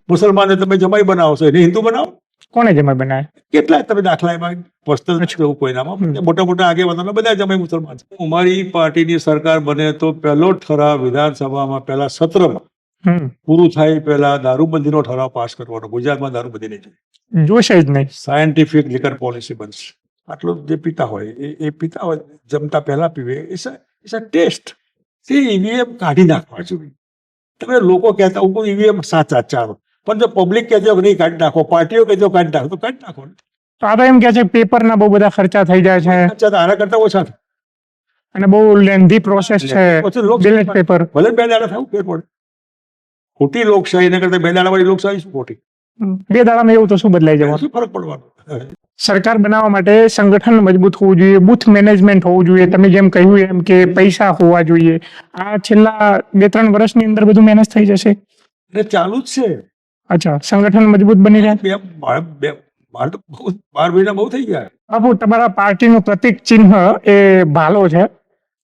મુસલમાનને તમે જમાઈ બનાવશો, એને હિન્દુ બનાવો. કોને જમાઈ બનાવે? કેટલા તમે દાખલા એમાં પર્સનલ નથી કહું કોઈનામાં, મોટા મોટા આગેવાનો બધા જમાઈ મુસલમાન છે. અમારી પાર્ટીની સરકાર બને તો પહેલો ઠરાવ વિધાનસભામાં પહેલા સત્રમાં પૂરું થાય પહેલા દારૂબંધીનો ઠરાવ પાસ કરવાનો. ગુજરાતમાં દારૂબંધી નહીં જોઈએ, જોશે જ નહીં. સાયન્ટિફિક લિકર પોલિસી બનશે. આટલું જે પીતા હોય એ પીતા હોય, જમતા પહેલા પીવે, ઇટ્સ અ ટેસ્ટ. ઈવીએમ કાઢી નાખવા જોઈએ. તમે લોકો કહેતા હું ઈવીએમ સાચા ચાલો, પણ જો પબ્લિક કહેતો નહીં કાઢી નાખો, પાર્ટીઓ કહેતો કાઢી નાખો, તો કાઢી નાખો. તો આ તો એમ કે છે પેપરના બહુ બધા ખર્ચા થઈ જાય છે, આના કરતા ઓછા થાય અને બહુ લેન્ધી પ્રોસેસ છે. બેલેટ પેપર ભલે 2 દાડા થવું ફેર પડે. ખોટી લોકશાહી એના કરતા 2 દાડાવાળી લોકશાહી શું ખોટી? 2 દાડામાં એવું તો શું બદલાઈ જવાનું? શું ફરક પડવાનો? સરકાર બનાવવા માટે સંગઠન મજબૂત હોવું જોઈએ, બુથ મેનેજમેન્ટ હોવું જોઈએ, તમે જેમ કહ્યું એમ કે પૈસા હોવા જોઈએ. આ છેલ્લા 2-3 વર્ષની અંદર બધું મેનેજ થઈ જશે? એટલે ચાલુ જ છે. અચ્છા, સંગઠન મજબૂત બની રહે. 12 મહિના બહુ થઈ ગયા. બાપુ, તમારા પાર્ટીનું પ્રતિક ચિહ્ન એ ભાલો છે,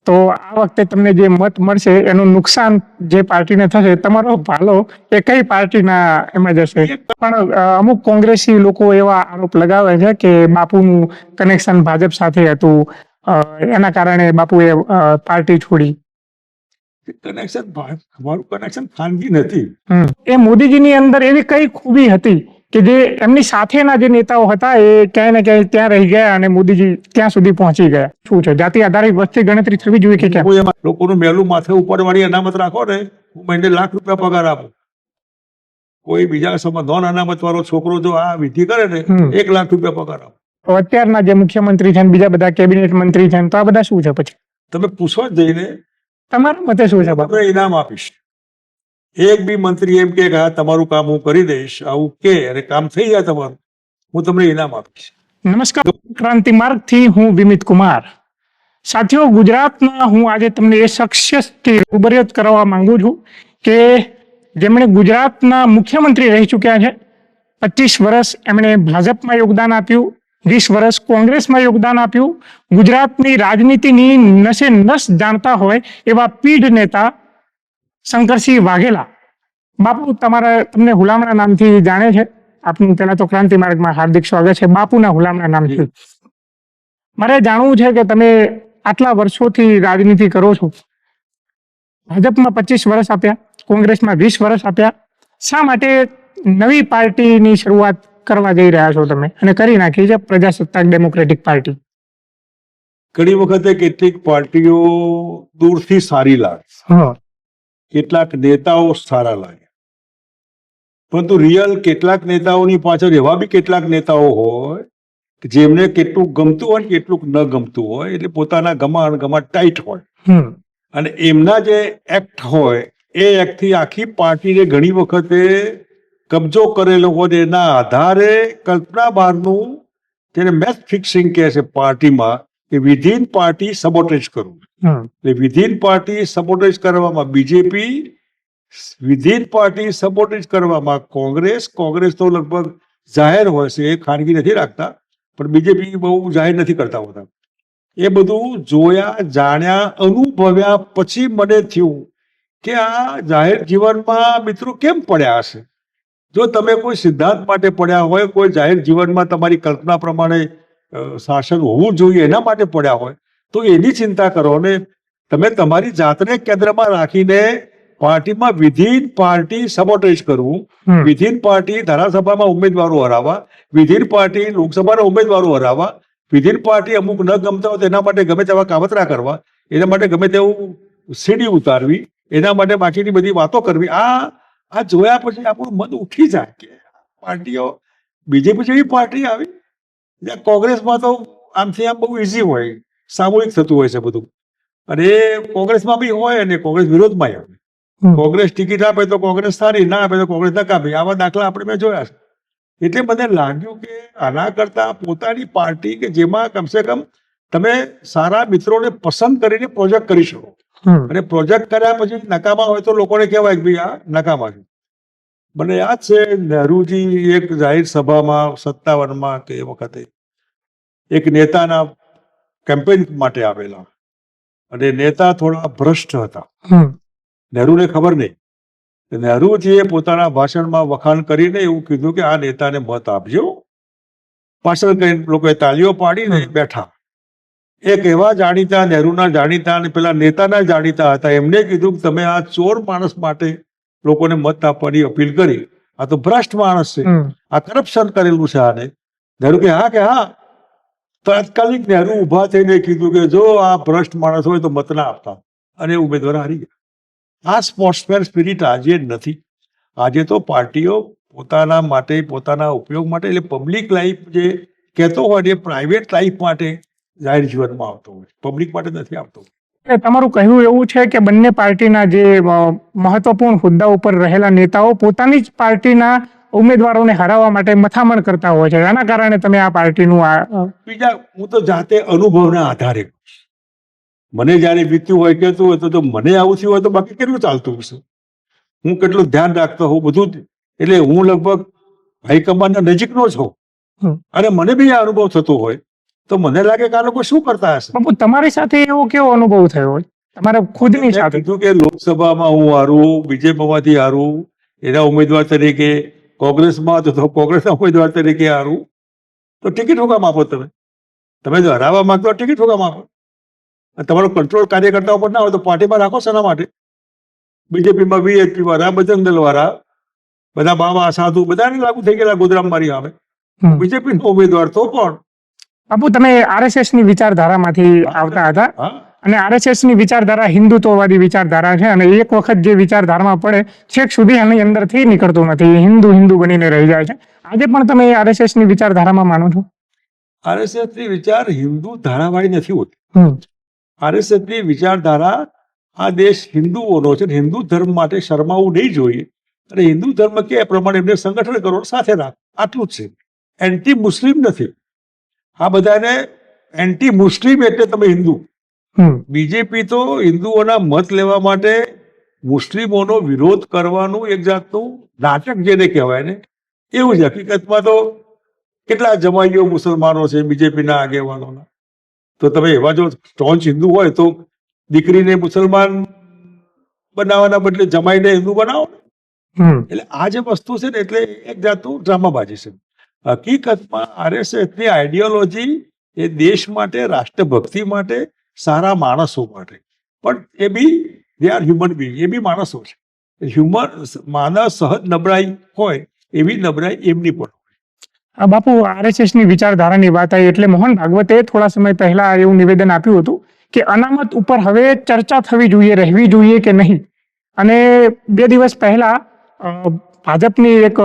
તો આ વખતે તમને જે મત મળશે એનું નુકસાન જે પાર્ટીને થશે, તમારો ભાલો એ કઈ પાર્ટીના એમાં જશે? પણ અમુક કોંગ્રેસી લોકો એવા આરોપ લગાવે છે કે બાપુનું કનેક્શન ભાજપ સાથે હતું, એના કારણે બાપુએ પાર્ટી છોડી. કનેક્શન અમારું કનેક્શન ખાનગી નથી. એ મોદીજીની અંદર એવી કઈ ખૂબી હતી કે જે એમની સાથેના જે નેતાઓ હતા એ ક્યાંય ને ક્યાંય ત્યાં રહી ગયા અને મોદીજી ત્યાં સુધી પહોંચી ગયા? શું છે, જાતિ આધારિત વસ્તી ગણતરી થવી જોઈએ કે કેમ? લોકોનું મેલું માથે ઉપાડવાની અનામત રાખો ને, હું મહિને ₹1,00,000 પગાર આપું. કોઈ બીજા સમય નોન અનામત વાળો છોકરો જો આ વિધિ કરે ને, ₹1,00,000 પગાર આપો. તો અત્યારના જે મુખ્યમંત્રી છે, બીજા બધા કેબિનેટ મંત્રી છે, તો આ બધા શું છે? પછી તમે પૂછો જઈને, તમારા મતે શું છે? તમને ઇનામ આપીશ. એક બી મંત્રી એમ કે હા તમારું કામ હું કરી દઈશ આવું કે, અને કામ થઈ જાય તમારું, હું તમને ઇનામ આપીશ. નમસ્કાર, ક્રાંતિ માર્ગ થી હું વિમિત કુમાર. સાથીઓ, ગુજરાતના હું આજે તમને એ શખ્સિયતથી રૂબરૂ કરવા માંગુ છું કે જેમણે ગુજરાતના મુખ્યમંત્રી રહી ચૂક્યા છે. 25 વર્ષ એમણે ભાજપમાં યોગદાન આપ્યું, 20 વર્ષ કોંગ્રેસમાં યોગદાન આપ્યું. ગુજરાતની રાજનીતિની નસે નસ જાણતા હોય એવા પીઢ નેતા શંકરસિંહ વાઘેલા. બાપુ, તમને હુલામણા નામથી જાણે છે. આપનું પહેલા તો ક્રાંતિ માર્ગમાં હાર્દિક સ્વાગત છે. બાપુના હુલામણા નામથી મારે જાણવું છે કે તમે આટલા વર્ષોથી રાજનીતિ કરો છો, ભાજપમાં 25 વર્ષ આપ્યા, કોંગ્રેસમાં 20 વર્ષ આપ્યા, શા માટે નવી પાર્ટીની શરૂઆત કરવા જઈ રહ્યા છો તમે, અને કરી નાખી છે પ્રજાસત્તાક ડેમોક્રેટિક પાર્ટી? ઘણી વખતે કેટલીક પાર્ટીઓ દૂરથી સારી લાગે, કેટલાક નેતાઓ સારા લાગે, પરંતુ રિયલ કેટલાક નેતાઓની પાછળ એવા બી કેટલાક નેતાઓ હોય કે જેમને કેટલું ગમતું હોય કેટલુંક ન ગમતું હોય, એટલે પોતાના ગમા ટાઈટ હોય, અને એમના જે એક્ટ હોય એ એક્ટથી આખી પાર્ટીને ઘણી વખતે કબજો કરેલો હોય, એના આધારે કલ્પના બહારનું જેને મેચ ફિક્સિંગ કહે છે પાર્ટીમાં, કે વિધિન પાર્ટી સબોટેજ કરવું. એટલે વિધિન પાર્ટી સબોટેજ કરવામાં બીજેપી, વિધિન પાર્ટી સબોટેજ કરવામાં કોંગ્રેસ તો લગભગ જાહેર હોય છે, એ ખાનગી નથી રાખતા, પણ બીજેપી બહુ જાહેર નથી કરતા હોતા. એ બધું જોયા, જાણ્યા, અનુભવ્યા પછી મને થયું કે આ જાહેર જીવનમાં મિત્રો કેમ પડ્યા હશે. જો તમે કોઈ સિદ્ધાંત માટે પડ્યા હોય, કોઈ જાહેર જીવનમાં તમારી કલ્પના પ્રમાણે શાસન હોવું જોઈએ એના માટે પડ્યા હોય, તો એની ચિંતા કરો ને તમે તમારી જાતને કેન્દ્રમાં રાખીને પાર્ટીમાં વિધિન પાર્ટી સબોટેજ કરવું, વિધિન પાર્ટી ધારાસભામાં ઉમેદવારો હરાવવા, વિધિન પાર્ટી લોકસભાના ઉમેદવારો હરાવવા, વિધિન પાર્ટી અમુક ન ગમતા હોય તેના માટે ગમે તેવા કાવતરા કરવા, એના માટે ગમે તેવું સીડી ઉતારવી, એના માટે બાકીની બધી વાતો કરવી. આ જોયા પછી આપણું મન ઉઠી જાય કે પાર્ટીઓ, બીજેપી જેવી પાર્ટી આવી. કોંગ્રેસમાં તો આમથી આમ બહુ ઇઝી હોય, સામૂહિક થતું હોય છે બધું, અને એ કોંગ્રેસમાં બી હોય અને કોંગ્રેસ વિરોધમાં આવે. કોંગ્રેસ ટિકિટ આપે તો કોંગ્રેસ સારી, ના આપે તો કોંગ્રેસ નકામી. આવા દાખલા આપણે મેં જોયા છે. એટલે મને લાગ્યું કે આના કરતા પોતાની પાર્ટી કે જેમાં કમસે કમ તમે સારા મિત્રોને પસંદ કરીને પ્રોજેક્ટ કરી શકો, અને પ્રોજેક્ટ કર્યા પછી નકામા હોય તો લોકોને કહેવાય કે ભાઈ આ નકામા છે. મને યાદ છે નહેરુજી એક જાહેર સભામાં 57માં કે એ વખતે એક નેતાના કેમ્પેન માટે આવેલા, અને નેતા થોડા ભ્રષ્ટ હતા. નહેરુને ખબર નહીં, નહેરુજીએ પોતાના ભાષણમાં વખાણ કરીને એવું કીધું કે આ નેતાને મત આપજો. ભાષણ કરીને લોકોએ તાલીઓ પાડીને બેઠા. એક એવા જાણીતા, નહેરુના જાણીતા અને પેલા નેતાના જાણીતા હતા, એમને કીધું કે તમે આ ચોર માણસ માટે લોકોને મત આપવાની અપીલ કરી. આ તો ભ્રષ્ટ માણસ છે, આ કરપ્શન કરેલું છે આને. નહેરુ કે હા. તાત્કાલિક નહેરુ ઉભા થઈને કીધું કે જો આ ભ્રષ્ટ માણસ હોય તો મત ના આપતા, અને ઉમેદવાર હારી ગયા. આ સ્પોર્ટ્સમેન સ્પિરિટ આજે નથી. આજે તો પાર્ટીઓ પોતાના માટે, પોતાના ઉપયોગ માટે, એટલે પબ્લિક લાઈફ જે કહેતો હોય એ પ્રાઇવેટ લાઈફ માટે જાહેર જીવનમાં આવતો હોય, પબ્લિક માટે નથી આવતો. એટલે તમારું કહેવું એવું છે કે બંને પાર્ટીના જે મહત્વપૂર્ણ હોદ્દા ઉપર રહેલા નેતાઓ પોતાની જ પાર્ટીના ઉમેદવારોને હરાવવા માટે મથામણ કરતા હોય છે, આના કારણે તમે આ પાર્ટીનું બીજા હું તો જાતે અનુભવના આધારે મને જયારે વીત્યું હોય કહેતું હોય તો જો મને આવું થયું હોય તો બાકી કેટલું ચાલતું હશે, હું કેટલું ધ્યાન રાખતો હોઉં બધું. એટલે હું લગભગ હાઈકમાન્ડના નજીકનો જ હોઉં અને મને બી આ અનુભવ થતો હોય તો મને લાગે કે આ લોકો શું કરતા હશે. બાપુ તમારી સાથે એવો કેવો અનુભવ થયો હોય તમારા ખુદની સાથે? કીધું કે લોકસભામાં હું હારું, બીજેપીમાંથી હારું, એના ઉમેદવાર તરીકે, કોંગ્રેસમાં તો કોંગ્રેસના ઉમેદવાર તરીકે હારું, તો ટિકિટ હુકામ આપો તમે? તમે જો હરાવવા માંગતો હોય ટિકિટ હુકામ આપો? તમારો કંટ્રોલ કાર્યકર્તાઓ પર ના હોય તો પાર્ટીમાં રાખો. શેના માટે? બીજેપીમાં, વીએચપીમાં, બજરંગ દળ વાળા બધા બાબા સાધુ બધાને લાગુ થઈ ગયેલા ગોધરામ મારી આવે. બીજેપીનો ઉમેદવાર તો પણ બાપુ તમે આરએસએસ ની વિચારધારામાંથી આવતા હતા અને આરએસએસ ની વિચારધારા હિન્દુત્વવાદી વિચારધારા છે અને એક વખત જે વિચારધારામાં પડે છેક સુધી આની અંદરથી નીકળતું નથી, હિન્દુ બનીને રહી જાય છે. આજે પણ તમે આરએસએસ ની વિચારધારામાં માનો છો? આરએસએસ ની વિચાર હિન્દુ ધારાવાળી નથી હોતી. આરએસએસ ની વિચારધારા આ દેશ હિન્દુઓનો છે, હિન્દુ ધર્મ માટે શરમાવું નહીં જોઈએ અને હિન્દુ ધર્મ કે પ્રમાણે એમને સંગઠન કરો, સાથે રાખ, આટલું જ છે. એન્ટી મુસ્લિમ નથી. આ બધાને એન્ટી મુસ્લિમ એટલે તમે હિન્દુ. બીજેપી તો હિન્દુઓના મત લેવા માટે મુસ્લિમોનો વિરોધ કરવાનું એક જાતનું નાટક જેને કહેવાય ને એવું છે. હકીકતમાં તો કેટલા જમાઈઓ મુસલમાનો છે બીજેપીના આગેવાનોના. તો તમે એવા જો સ્ટોન્ચ હિન્દુ હોય તો દીકરીને મુસલમાન બનાવવાના બદલે જમાઈને હિન્દુ બનાવો. એટલે આ જે વસ્તુ છે ને એટલે એક જાતનું ડ્રામાબાજી છે. હકીકતમાં આરએસએસ ની આઈડિયોલોજી એ દેશ માટે, રાષ્ટ્રભક્તિ માટે, સારા માણસો માટે, પણ એ બી દે આર હ્યુમન બિંગ, એ બી માણસો છે. માનવ સહજ નબળાઈ હોય એવી નબળાઈ એમની પણ હોય. બાપુ આરએસએસ ની વિચારધારાની વાત આવી એટલે મોહન ભાગવતે થોડા સમય પહેલા એવું નિવેદન આપ્યું હતું કે અનામત ઉપર હવે ચર્ચા થવી જોઈએ, રહેવી જોઈએ કે નહીં. અને 2 દિવસ પહેલા ભાજપની એક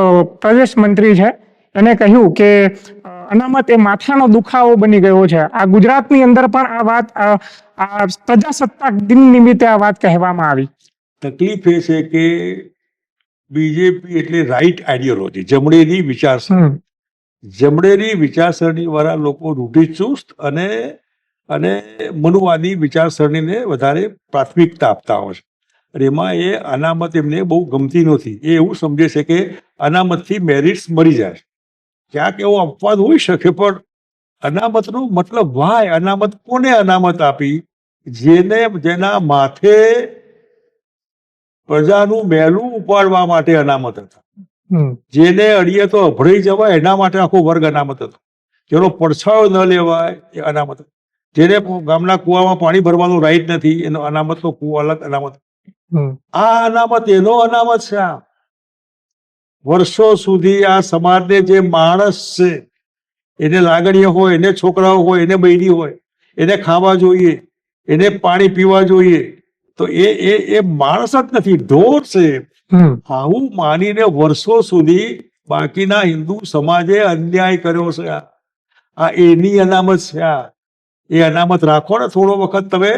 પ્રદેશ મંત્રી છે એને કહ્યું કે અનામત એ માથાનો દુખાવો બની ગયો છે. આ ગુજરાતની અંદર પણ આ વાત આ પ્રજાસત્તાક દિન નિમિત્તે આ વાત કહેવામાં આવી. તકલીફ એ છે કે બીજેપી એટલે રાઈટ આઈડિયોલોજી, જમણેરી વિચારસરણી, જમણેરી વિચારસરણી વાળા લોકો રૂઢિચુસ્ત અને મનુવાદી વિચારસરણીને વધારે પ્રાથમિકતા આપતા હોય છે. અને એમાં એ અનામત એમને બહુ ગમતી નથી. એ એવું સમજે છે કે અનામતથી મેરિટ્સ મળી જાય. ક્યાંક એવો અપવાદ હોઈ શકે પણ અનામતનો મતલબ વાય, અનામત કોને અનામત આપી? જેના માથે પ્રજાનું મહેલું ઉપાડવા માટે અનામત હતા. જેને અડીએ તો અભડાઈ જવાય એના માટે આખો વર્ગ અનામત હતો. જેનો પડછાયો ન લેવાય એ અનામત. જેને ગામના કુવામાં પાણી ભરવાનું રાઈટ નથી એનો અનામતનો કુવો અલગ અનામત. આ અનામત એનો અનામત છે. વર્ષો સુધી આ સમાજને જે માણસ છે એને લાગણીઓ હોય, એને છોકરાઓ હોય, એને બૈરી હોય, એને ખાવા જોઈએ, એને પાણી પીવા જોઈએ, તો એ માણસ જ નથી, ઢોર છે. આવું માનીને વર્ષો સુધી બાકીના હિન્દુ સમાજે અન્યાય કર્યો છે. આ એની અનામત છે. એ અનામત રાખો ને, થોડો વખત તમે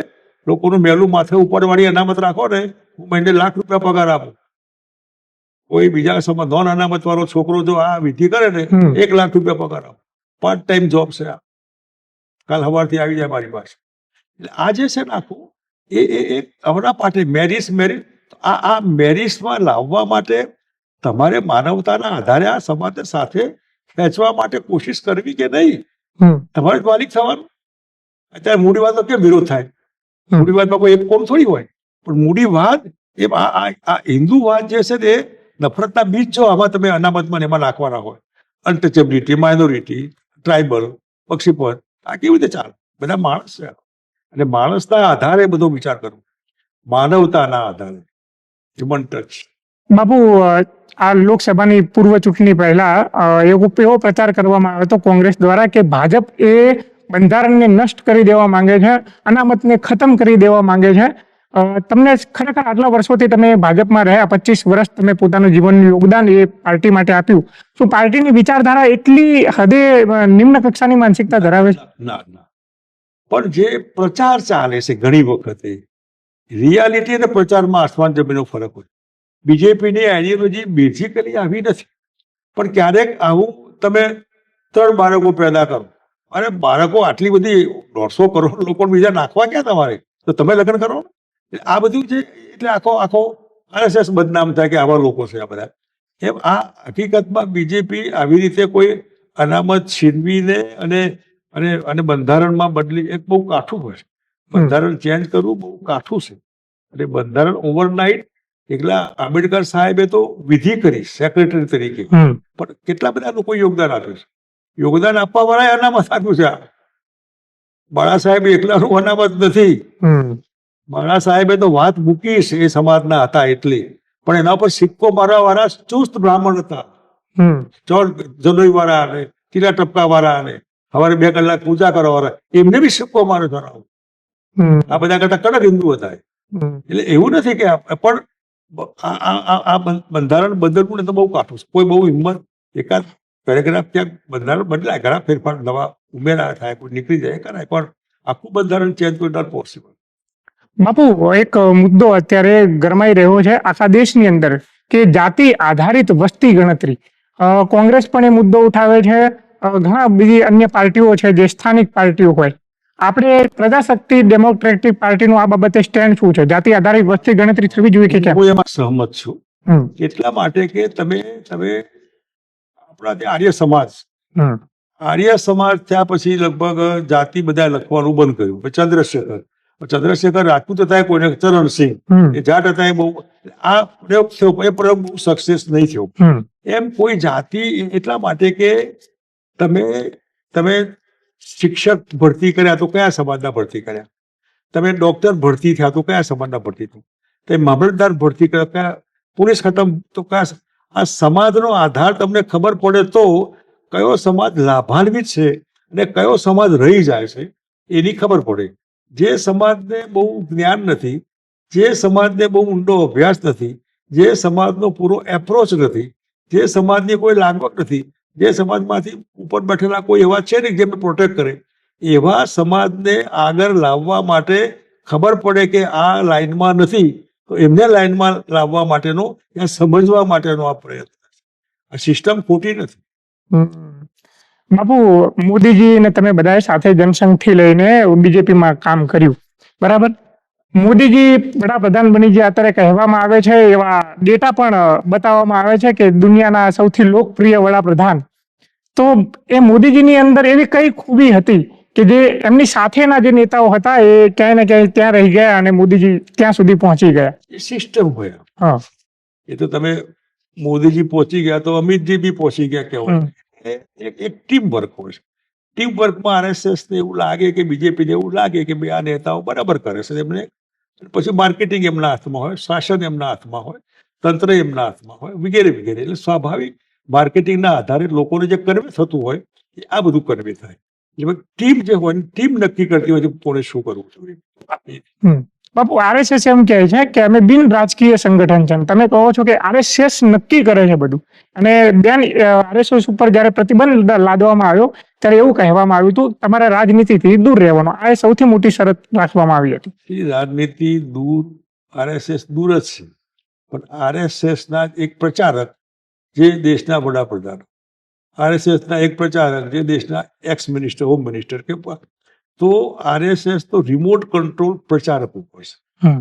લોકોનું મેલું માથે ઉપાડવાની અનામત રાખો ને, હું મહિને ₹1,00,000 પગાર આપું. કોઈ બીજા સમાજ નોન અનામત વાળો છોકરો જો આ વિધિ કરે ને ₹1,00,000 પગાર આપો. પાર્ટ ટાઈમ જોબ છે. કાલ સવારથી આવી જાય મારી પાસે. એટલે આ જે છે ને આખું એ હમણાં પાર્ટી મેરિટ આ મેરિટ્સમાં લાવવા માટે તમારે માનવતાના આધારે આ સમાજને સાથે ખેંચવા માટે કોશિશ કરવી કે નહીં? તમારે જ માલિક થવાનું. અત્યારે મૂડીવાદનો કેમ વિરોધ થાય? મૂડીવાદમાં કોઈ એક કોમ થોડી હોય, પણ મૂડીવાદ એમ આ હિન્દુવાદ જે છે ને એ નફરતના બીજ જો આમાં તમે અનામતમાં ને એમાં નાખવાના હોય, અનટચેબિલિટી, માઇનોરિટી, ટ્રાઇબલ, પક્ષીપદ, આ કેવી રીતે ચાલે? બધા માણસ છે અને માણસના આધારે બધો વિચાર કરવો, માનવતાના આધારે, હ્યુમન ટચ. બાપુ, આ લોકસભાની પૂર્વ ચૂંટણી પહેલા એવો પ્રચાર કરવામાં આવ્યો હતો કોંગ્રેસ દ્વારા કે ભાજપ એ બંધારણને નષ્ટ કરી દેવા માંગે છે, અનામતને ખતમ કરી દેવા માંગે છે. તમને ખરેખર આટલા વર્ષોથી તમે ભાજપમાં રહ્યા, 25 વર્ષ તમે પોતાનું જીવનનું યોગદાન એ પાર્ટી માટે આપ્યું, શું પાર્ટીની વિચારધારા એટલી હદે નિમ્ન કક્ષાની માનસિકતા ધરાવે છે? ના ના, પણ જે પ્રચાર ચાલે છે ઘણી વખતે રિયાલિટી અને પ્રચારમાં આસમાન જમીનનો ફરક હોય. બીજેપીની આઈડિયોલોજી બેઝિકલી આવી નથી, પણ ક્યારેક આવું તમે 3 બાળકો પેદા કરો, અને બાળકો આટલી બધી 150 કરોડ લોકો બીજા નાખવા ક્યાં તમારે? તો તમે લગ્ન કરો ને. આ બધું છે એટલે આખો RSS બદનામ થાય કે આવા લોકો છે આ બધા. એમ આ હકીકતમાં બીજેપી આવી રીતે કોઈ અનામત છીનવીને અને બંધારણમાં બદલી, એક બહુ કાઠું હોય છે. બંધારણ ચેન્જ કરવું બહુ કાઠું છે. અને બંધારણ ઓવરનાઇટ એકલા આંબેડકર સાહેબે તો વિધિ કરી સેક્રેટરી તરીકે, પણ કેટલા બધા લોકો યોગદાન આપ્યું છે. યોગદાન આપવા વાળાએ અનામત આપ્યું છે. બાળા સાહેબ એકલાનું અનામત નથી. બાળા સાહેબે તો વાત મૂકી છે, એ સમાજના હતા એટલે, પણ એના પર સિક્કો મારવા વાળા ચુસ્ત બ્રાહ્મણ હતા. ચોર જનોઈ વાળા અને ટીલા ટપકા વાળા અને સવારે 2 કલાક પૂજા કરવા વાળા, એમને બી સિક્કો માર્યો જણાવો. આ બધા કરતા કડક હિન્દુ હતા. એટલે એવું નથી કે પણ આ બંધારણ બદલવું ને તો બહુ કાઠું છે. કોઈ બહુ હિંમત, એકાદ પેરેગ્રાફ ક્યાંક બંધારણ બદલાય, ઘણા ફેરફાર નવા ઉમેરા થાય, કોઈ નીકળી જાય કરાય, પણ આખું બંધારણ ચેન્જ કોઈ નોટ પોસિબલ. બાપુ, એક મુદ્દો અત્યારે ગરમાઈ રહ્યો છે આખા દેશની અંદર કે જાતિ આધારિત વસ્તી ગણતરી. કોંગ્રેસ પણ એ મુદ્દો ઉઠાવે છે, ઘણા બીજી અન્ય પાર્ટીઓ છે જે સ્થાનિક પાર્ટીઓ હોય. આપણે પ્રજાશક્તિ ડેમોક્રેટિક પાર્ટીનું આ બાબતે સ્ટેન્ડ શું છે? જાતિ આધારિત વસ્તી ગણતરી થવી જોઈએ કે કેમ? હું એમાં સહમત છું. એટલા માટે કે તમે આપણા જે આર્ય સમાજ થયા પછી લગભગ જાતિ બધા લખવાનું બંધ કર્યું. ચંદ્રશેખર રાજપૂત હતા, કોઈને ચરણસિંહ એ જાટ હતા, એ બહુ આ પ્રયોગ થયો, એ પ્રયોગ બહુ સક્સેસ નહીં થયો. એમ કોઈ જાતિ એટલા માટે કે તમે શિક્ષક ભરતી કર્યા તો કયા સમાજના ભરતી કર્યા? તમે ડોક્ટર ભરતી થયા તો કયા સમાજના ભરતી થયું? તમે મામલતદાર ભરતી કર્યા કયા? પોલીસ ખતમ તો કયા? આ સમાજનો આધાર તમને ખબર પડે તો કયો સમાજ લાભાન્વિત છે અને કયો સમાજ રહી જાય છે એની ખબર પડે. જે સમાજને બહુ જ્ઞાન નથી, જે સમાજને બહુ ઊંડો અભ્યાસ નથી, જે સમાજનો પૂરો એપ્રોચ નથી, જે સમાજની કોઈ લાગવક નથી, જે સમાજમાંથી ઉપર બેઠેલા કોઈ એવા છે ને જેમને પ્રોટેક્ટ કરે, એવા સમાજને આગળ લાવવા માટે ખબર પડે કે આ લાઈનમાં નથી, તો એમને લાઈનમાં લાવવા માટેનો, ત્યાં સમજવા માટેનો આ પ્રયત્ન છે. આ સિસ્ટમ ખોટી નથી. બાપુ, મોદીજીને તમે બધાએ સાથે જનસંઘથી લઈને બીજેપીમાં કામ કર્યું, બરાબર? મોદીજી વડાપ્રધાન બની ગયા, અત્યારે કહેવામાં આવે છે, એવા ડેટા પણ બતાવવામાં આવે છે કે દુનિયાના સૌથી લોકપ્રિય વડાપ્રધાન. તો એ મોદીજીની અંદર એવી કઈ ખૂબી હતી કે જે એમની સાથેના જે નેતાઓ હતા એ ક્યાંય ને ક્યાંય ત્યાં રહી ગયા અને મોદીજી ત્યાં સુધી પહોંચી ગયા? એ સિસ્ટમ હોય. હા, એ તો તમે મોદીજી પહોંચી ગયા તો અમિતજી બી પહોંચી ગયા કહેવાય. એક ટીમ વર્ક હોય છે. ટીમ વર્કમાં RSS ને એવું લાગે કે બીજેપીને એવું લાગે કે ભાઈ આ નેતાઓ બરાબર કરે છે, એમને પછી માર્કેટિંગ એમના હાથમાં હોય, શાસન એમના હાથમાં હોય, તંત્ર એમના હાથમાં હોય, વગેરે વગેરે. એટલે સ્વાભાવિક માર્કેટિંગના આધારે લોકોને જે કન્વે થતું હોય એ આ બધું કન્વે થાય. એટલે ટીમ જે હોય ટીમ નક્કી કરતી હોય છે કોને શું કરવું જોઈએ. બાપુ, RSS એમ કહે છે કે અમે બિન રાજકીય સંગઠન છે. તમે કહો છો કે RSS નક્કી કરે છે બધું, અને બેન RSS ઉપર જયારે પ્રતિબંધ લાદવામાં આવ્યો ત્યારે એવું કહેવામાં આવ્યું હતું તમારે રાજનીતિથી દૂર રહેવાનો. આ સૌથી મોટી શરત રાખવામાં આવી હતી. રાજનીતિ દૂર, RSS દૂર જ છે, પણ RSS ના એક પ્રચારક જે દેશના વડાપ્રધાન, RSS ના એક પ્રચારક જે દેશના એક્સ મિનિસ્ટર, હોમ મિનિસ્ટર કે, તો RSS તો રિમોટ કંટ્રોલ પ્રચારક ઉપર છે.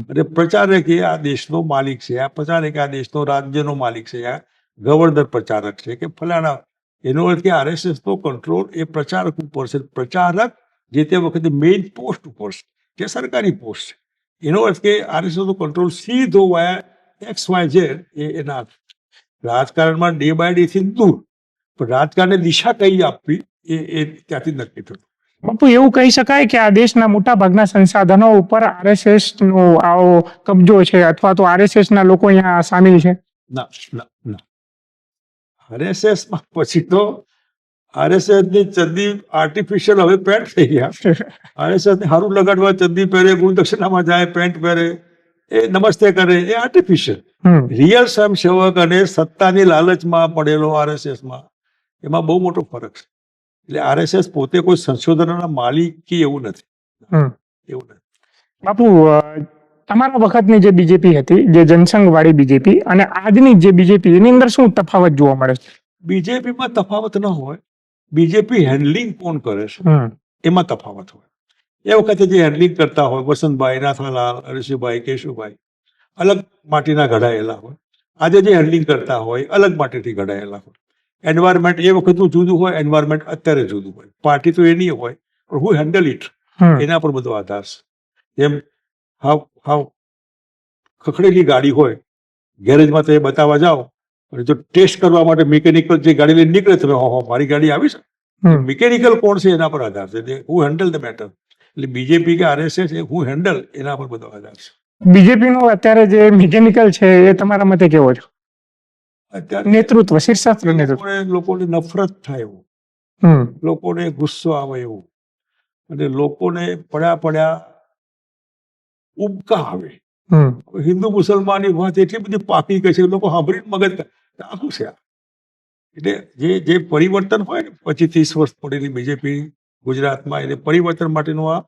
અને પ્રચારક એ આ દેશનો માલિક છે, આ પ્રચારક આ દેશનો રાજ્યનો માલિક છે, આ ગવર્નર પ્રચારક છે કે ફલાણા. એનો અર્થ કે RSS નો કંટ્રોલ એ પ્રચારક ઉપર છે. પ્રચારક જે તે વખતે મેઇન પોસ્ટ ઉપર છે, જે સરકારી પોસ્ટ છે, એનો અર્થ કે આરએસએસ નો કંટ્રોલ સીધો વાયા XYZ એના રાજકારણમાં ડે બાય ડે થી દૂર, પણ રાજકારણને દિશા કઈ આપવી એ ત્યાંથી જ નક્કી થતું. બાપુ, એવું કહી શકાય કે આ દેશના મોટા ભાગના સંસાધનો ઉપર આરએસએસ નો આવો કબજો છે, અથવા તો આરએસએસ ના લોકો અહીંયા સામેલ છે? ના ના ના, આરએસએસ માં પછી તો આરએસએસ ની ચડ્ડી આર્ટિફિશિયલ હવે પેન્ટ થઈ ગયા. આરએસએસ ને સારું લગાડવા ચડ્ડી પહેરે, ગુણદક્ષિણામાં જાય, પેન્ટ પહેરે, એ નમસ્તે કરે, એ આર્ટિફિશિયલ. રિયલ સ્વયંસેવક અને સત્તાની લાલચમાં પડેલો આરએસએસ માં એમાં બહુ મોટો ફરક છે. એટલે આરએસએસ પોતે કોઈ સંશોધનના માલિકી એવું નથી, એવું નથી. બાપુ, તમારા વખતની જે બીજેપી હતી, જે જનસંઘવાળી બીજેપી, અને આજની જે બીજેપી, એની અંદર શું તફાવત જોવા મળે છે? બીજેપીમાં તફાવત ન હોય, બીજેપી હેન્ડલિંગ કોણ કરે છે એમાં તફાવત હોય. એ વખતે જે હેન્ડલિંગ કરતા હોય, વસંતભાઈ, નાથાલાલ, હરીશભાઈ, કેશુભાઈ, અલગ માટીના ઘડાયેલા હોય. આજે જે હેન્ડલિંગ કરતા હોય અલગ માટીથી ઘડાયેલા હોય. એન્વાયરમેન્ટ એ વખતનું જુદું હોય, એન્વાયરમેન્ટ અત્યારે જુદું હોય. પાર્ટી તો એની હોય, પણ હું હેન્ડલ ઇટ એના પર બધો આધાર છે. જેમ હાવ ખખડેલી ગાડી હોય, ગેરેજમાં તમે બતાવવા જાઓ, જો ટેસ્ટ કરવા માટે મિકેનિકલ જે ગાડી લઈને નીકળે, તમે મારી ગાડી આવી છે, મિકેનિકલ કોણ છે એના પર આધાર છે. હું હેન્ડલ ધ મેટર. એટલે બીજેપી કે આરએસએસ હું હેન્ડલ, એના પર બધો આધાર છે. બીજેપી નો અત્યારે જે મિકેનિકલ છે એ તમારા મતે કેવો છે? અત્યારે નેતૃત્વ, શીર્ષસ્ત્ર નેતૃત્વ. લોકોને નફરત થાય એવું, લોકોને ગુસ્સો આવે એવું, અને લોકોને પડ્યા ઉબકા આવે. હિન્દુ મુસલમાનની વાત એટલી બધી પાકી ગઈ છે, લોકો સાંભળીને મગજ આખું છે. એટલે જે પરિવર્તન હોય ને, 25-30 વર્ષ પડેલી બીજેપી ગુજરાતમાં, એને પરિવર્તન માટેનું આ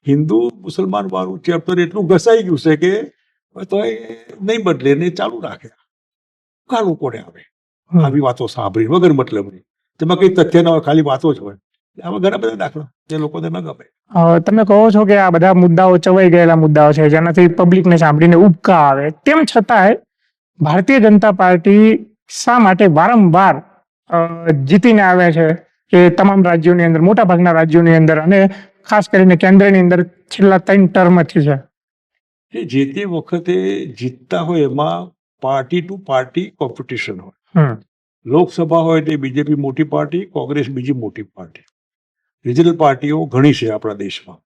હિન્દુ મુસલમાન વાળું ચેપ્ટર એટલું ઘસાઈ ગયું છે કે તો એ નહીં બદલે ને ચાલુ રાખે. કા લોકોને આવે આવી વાતો સાંભળી વગર મતલબની, તેમાં કઈ તથ્ય ન હોય, ખાલી વાતો જ હોય. આવા ઘણા બધા દાખલા જે લોકોને ન ગમે. તમે કહો છો કે આ બધા મુદ્દાઓ ચવાઈ ગયેલા મુદ્દાઓ છે, જેનાથી પબ્લિકને સાંભળીને ઉબકા આવે. તેમ છતાંય ભારતીય જનતા પાર્ટી શા માટે વારંવાર જીતીને આવે છે કે તમામ રાજ્યોની અંદર, મોટા ભાગના રાજ્યોની અંદર, અને ખાસ કરીને કેન્દ્રની અંદર છેલ્લા 3 ટર્મથી છે? જે તે વખતે જીતતા હોય એમાં પાર્ટી ટુ પાર્ટી કોમ્પિટિશન હોય. લોકસભા હોય તે બીજેપી મોટી પાર્ટી, કોંગ્રેસ બીજી મોટી પાર્ટી. રિજનલ પાર્ટીઓ ઘણી છે આપણા દેશમાં.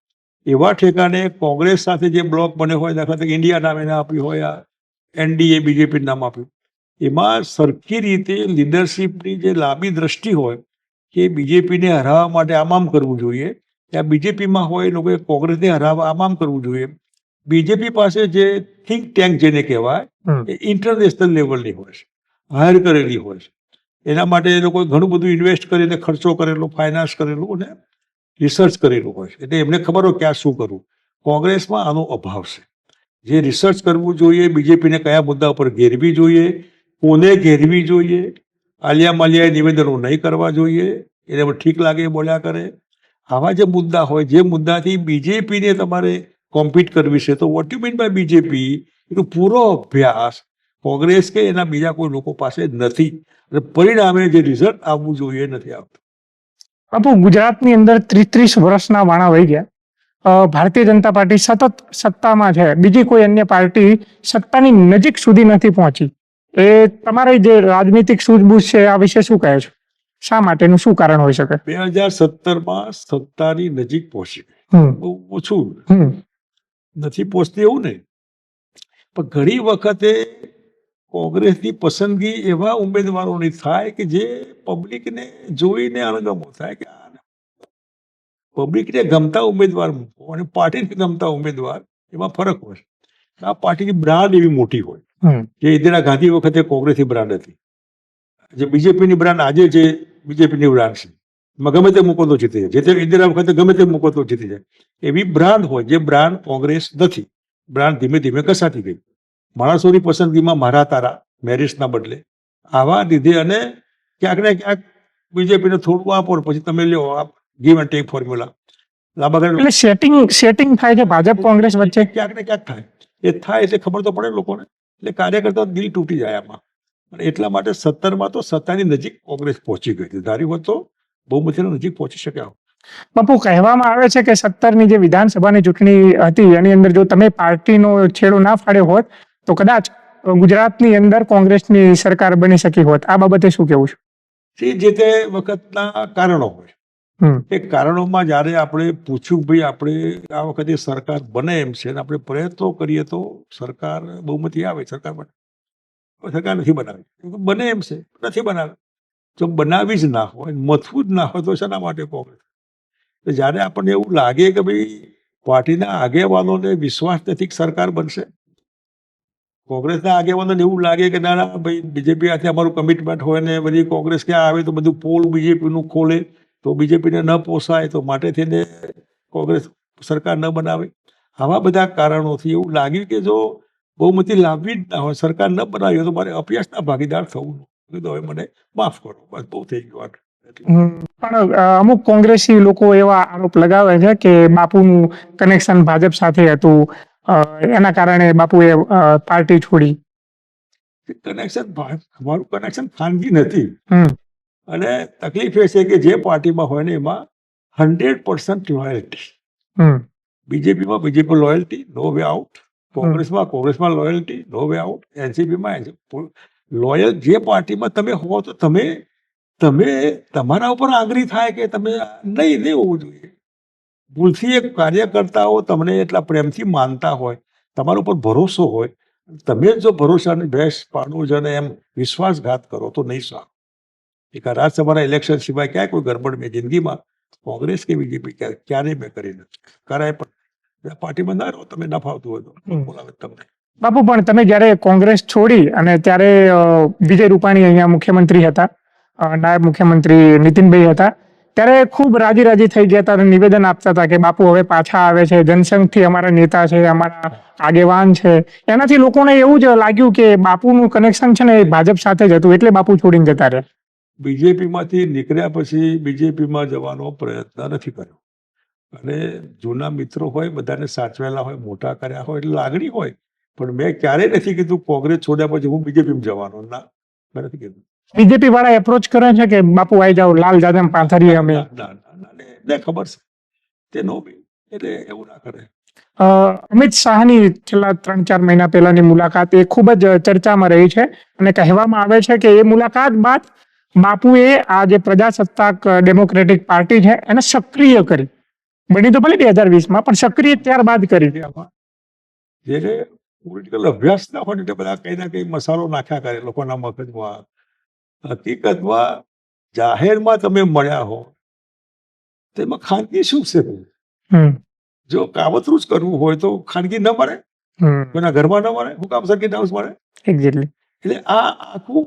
એવા ઠેકાને કોંગ્રેસ સાથે જે બ્લોક બને હોય, દાખલા તરીકે ઇન્ડિયા નામે ના આપ્યું હોય, એનડીએ બીજેપી નામ આપ્યું, એમાં સરખી રીતે લીડરશીપની જે લાંબી દ્રષ્ટિ હોય કે બીજેપીને હરાવવા માટે આમ કરવું જોઈએ, ત્યાં બીજેપીમાં હોય લોકોએ કોંગ્રેસને હરાવવા આમ કરવું જોઈએ. બીજેપી પાસે જે થિંક ટેન્ક જેને કહેવાય એ ઇન્ટરનેશનલ લેવલની હોય છે, હાયર કરેલી હોય છે. એના માટે એ લોકો ઘણું બધું ઇન્વેસ્ટ કરીને ખર્ચો કરેલો, ફાઇનાન્સ કરેલું અને રિસર્ચ કરેલું હોય છે. એટલે એમને ખબર હોય કે આ શું કરવું. કોંગ્રેસમાં આનો અભાવ છે. જે રિસર્ચ કરવું જોઈએ, બીજેપીને કયા મુદ્દા ઉપર ઘેરવી જોઈએ, કોને ઘેરવી જોઈએ, આલિયા માલિયાએ નિવેદનો નહીં કરવા જોઈએ, એને ઠીક લાગે એ બોલ્યા કરે. આવા જે મુદ્દા હોય, જે મુદ્દાથી બીજેપીને તમારે કોમ્પિટ કરવી છે, તો what you mean by BJP, એનો પૂરો અભ્યાસ કોંગ્રેસ કે એના બીજા કોઈ લોકો પાસે નથી. અને પરિણામે જે રિઝલ્ટ આવવું જોઈએ નથી આવતું. બાપુ, ગુજરાતની અંદર 30 વર્ષના વાણા વહી ગયા. ભારતીય જનતા પાર્ટી સતત સત્તામાં છે, બીજી કોઈ અન્ય પાર્ટી સત્તાની નજીક સુધી નથી પહોંચી. એ તમારી જે રાજનીતિક સૂઝબૂઝ છે આ વિશે શું કહે છે? શા માટેનું શું કારણ હોઈ શકે? 2017માં સત્તાની નજીક પહોંચી ગઈ, બહુ ઓછું નથી પહોંચતી એવું નહીં, પણ ઘણી વખતે કોંગ્રેસની પસંદગી એવા ઉમેદવારોની થાય કે જે પબ્લિકને જોઈને અણગમો થાય કે પબ્લિકને ગમતા ઉમેદવાર મૂકો અને પાર્ટીને ગમતા ઉમેદવાર, એમાં ફરક હોય. આ પાર્ટીની બ્રાન્ડ એવી મોટી હોય, જે ઇન્દિરા ગાંધી વખતે કોંગ્રેસની બ્રાન્ડ હતી, જે બીજેપીની બ્રાન્ડ આજે જે બીજેપીની બ્રાન્ડ છે, એમાં ગમે તે મૂકો તો જીતી જાય. જે તે ઇન્દિરા વખતે ગમે તે મૂકો તો જીતી જાય. એવી બ્રાન્ડ હોય, જે બ્રાન્ડ કોંગ્રેસ નથી. બ્રાન્ડ ધીમે ધીમે કસાતી ગઈ. માણસોની પસંદગીમાં મારા તારા મેરિટ્સના બદલે આવા લીધે, અને ક્યાંક ને ક્યાંક બીજેપીને થોડું આપો, પછી તમે લ્યો ગીવ એન્ડ ટેક ફોર્મ્યુલા. એટલે સેટિંગ થાય છે ભાજપ કોંગ્રેસ વચ્ચે, ક્યાંક ને ક્યાંક થાય. એ થાય એટલે ખબર તો પડે લોકોને, એટલે કાર્યકર્તા દિલ તૂટી જાય આમાં. અને એટલા માટે 17માં તો સત્તાની નજીક કોંગ્રેસ પહોંચી ગઈ હતી. ધાર્યું હોત તો બહુમતીની નજીક પહોંચી શક્યા. બાપુ, કહેવામાં આવે છે કે 17ની જે વિધાનસભાની ચૂંટણી હતી એની અંદર જો તમે પાર્ટીનો છેડો ના ફાડ્યો હોત તો કદાચ ગુજરાતની અંદર કોંગ્રેસની સરકાર બની શકી હોત. આ બાબતે શું કહેવું છે? જે તે વખતના કારણો હોય. હમ એ કારણોમાં જ્યારે આપણે પૂછ્યું ભાઈ આપણે આ વખતે સરકાર બને એમ છે અને આપણે પ્રયત્નો કરીએ તો સરકાર બહુમતી આવે, સરકાર બને. પણ સરકાર નથી બનાવી, બને એમ છે, નથી બનાવી. જો બનાવી જ ના હોય, મથવું જ ના હોય તો શેના માટે કોંગ્રેસ? તો જ્યારે આપણને એવું લાગે કે ભાઈ પાર્ટીના આગેવાનોને વિશ્વાસ નથી કે સરકાર બનશે, કોંગ્રેસના આગેવાનોને એવું લાગે કે ના ના ભાઈ બીજેપી સાથે અમારું કમિટમેન્ટ હોય ને બધી કોંગ્રેસ ક્યાં આવે તો બધું પોલ બીજેપીનું ખોલે તો બીજેપીને ન પોસાય તો માટે થઈને કોંગ્રેસ સરકાર ન બનાવે. આવા બધા કારણોથી એવું લાગ્યું કે જો બહુમતી લાવવી જ ના હોય, સરકાર ન બનાવી હોય તો મારે અપયશના ભાગીદાર થવું. કીધું હવે મને માફ કરો, બસ બહુ થઈ ગયું. પણ અમુક કોંગ્રેસી લોકો એવા આરોપ લગાવે છે કે બાપુનું કનેક્શન ભાજપ સાથે હતું, એના કારણે બાપુએ પાર્ટી છોડી. કનેક્શન અમારું કનેક્શન ખાનગી નથી. હમ અને તકલીફ એ છે કે જે પાર્ટીમાં હોય ને એમાં 100% લોયલ્ટી. હમ બીજેપીમાં બીજેપી લોયલ્ટી, નો વે આઉટ. કોંગ્રેસમાં લોયલ્ટી, નો વે આઉટ. એનસીપીમાં લોયલ જે પાર્ટીમાં તમે હો તો તમે તમારા ઉપર આગ્રહ થાય કે તમે નહીં હોવું જોઈએ. ભૂલથી એક કાર્યકર્તાઓ તમને એટલા પ્રેમથી માનતા હોય, તમારા ઉપર ભરોસો હોય, તમે જો ભરોસાની ભેંસ પાડો છો ને એમ વિશ્વાસઘાત કરો તો નહીં સારું. એક આ રાજ્યસભાના ઇલેક્શન સિવાય ક્યાંય કોઈ ગડબડ મેં જિંદગીમાં કોંગ્રેસ કે બીજેપી ક્યારેય મેં કરી નથી. કરાય પણ પાર્ટીમાં ના રહો, તમે ના ફાવતું હોય તો બોલાવે તમને. બાપુ, પણ તમે જ્યારે કોંગ્રેસ છોડી અને ત્યારે વિજય રૂપાણી અહીંયા મુખ્યમંત્રી હતા, નાયબ મુખ્યમંત્રી નીતિનભાઈ હતા, ત્યારે ખૂબ રાજી થઈ ગયા હતા અને નિવેદન આપતા હતા કે બાપુ હવે પાછા આવે છે, જનસંઘથી અમારા નેતા છે, અમારા આગેવાન છે. એનાથી લોકોને એવું જ લાગ્યું કે બાપુનું કનેક્શન છે ને એ ભાજપ સાથે જ હતું, એટલે બાપુ છોડીને જતા રહ્યા. બીજેપીમાંથી નીકળ્યા પછી બીજેપીમાં જવાનો પ્રયત્ન નથી કર્યો. અને જૂના મિત્રો હોય, બધાને સાચવેલા હોય, મોટા કર્યા હોય એટલે લાગણી હોય. પણ મેં ક્યારેય નથી કીધું કોંગ્રેસ છોડ્યા પછી હું બીજેપીમાં જવાનો. ના, મેં નથી કીધું. બીજેપી વાળા એપ્રોચ કરે છે કે બાપુ આવી જાઓ, લાલ જાદમ પાથરીએ અમે. ના, ખબર છે તે નો બી, એટલે એવું ના કરે. અમિત શાહની છેલ્લા 3-4 મહિના પહેલાની મુલાકાત એ ખૂબ જ ચર્ચામાં રહી છે અને કહેવામાં આવે છે કે એ મુલાકાત બાદ બાપુએ આ જે પ્રજાસત્તાક ડેમોક્રેટિક પાર્ટી છે એને સક્રિય કરી. બની તો ભલે 2020માં, પણ સક્રિય ત્યારબાદ કરી. જેને પોલિટિકલ અભ્યાસ ના હોય એટલે બધા કઈ ના કઈ મસાલો નાખ્યા કરે લોકોના મગજમાં. હકીકતમાં જાહેરમાં તમે મળ્યા હો તેમાં ખાનગી શું છે? જો કાવતરું જ કરવું હોય તો ખાનગી ન મળે, કોઈના ઘરમાં ન મળે, હું કામ સર્કિટ હાઉસ મળે? એક્ઝેક્ટલી. એટલે આ આખું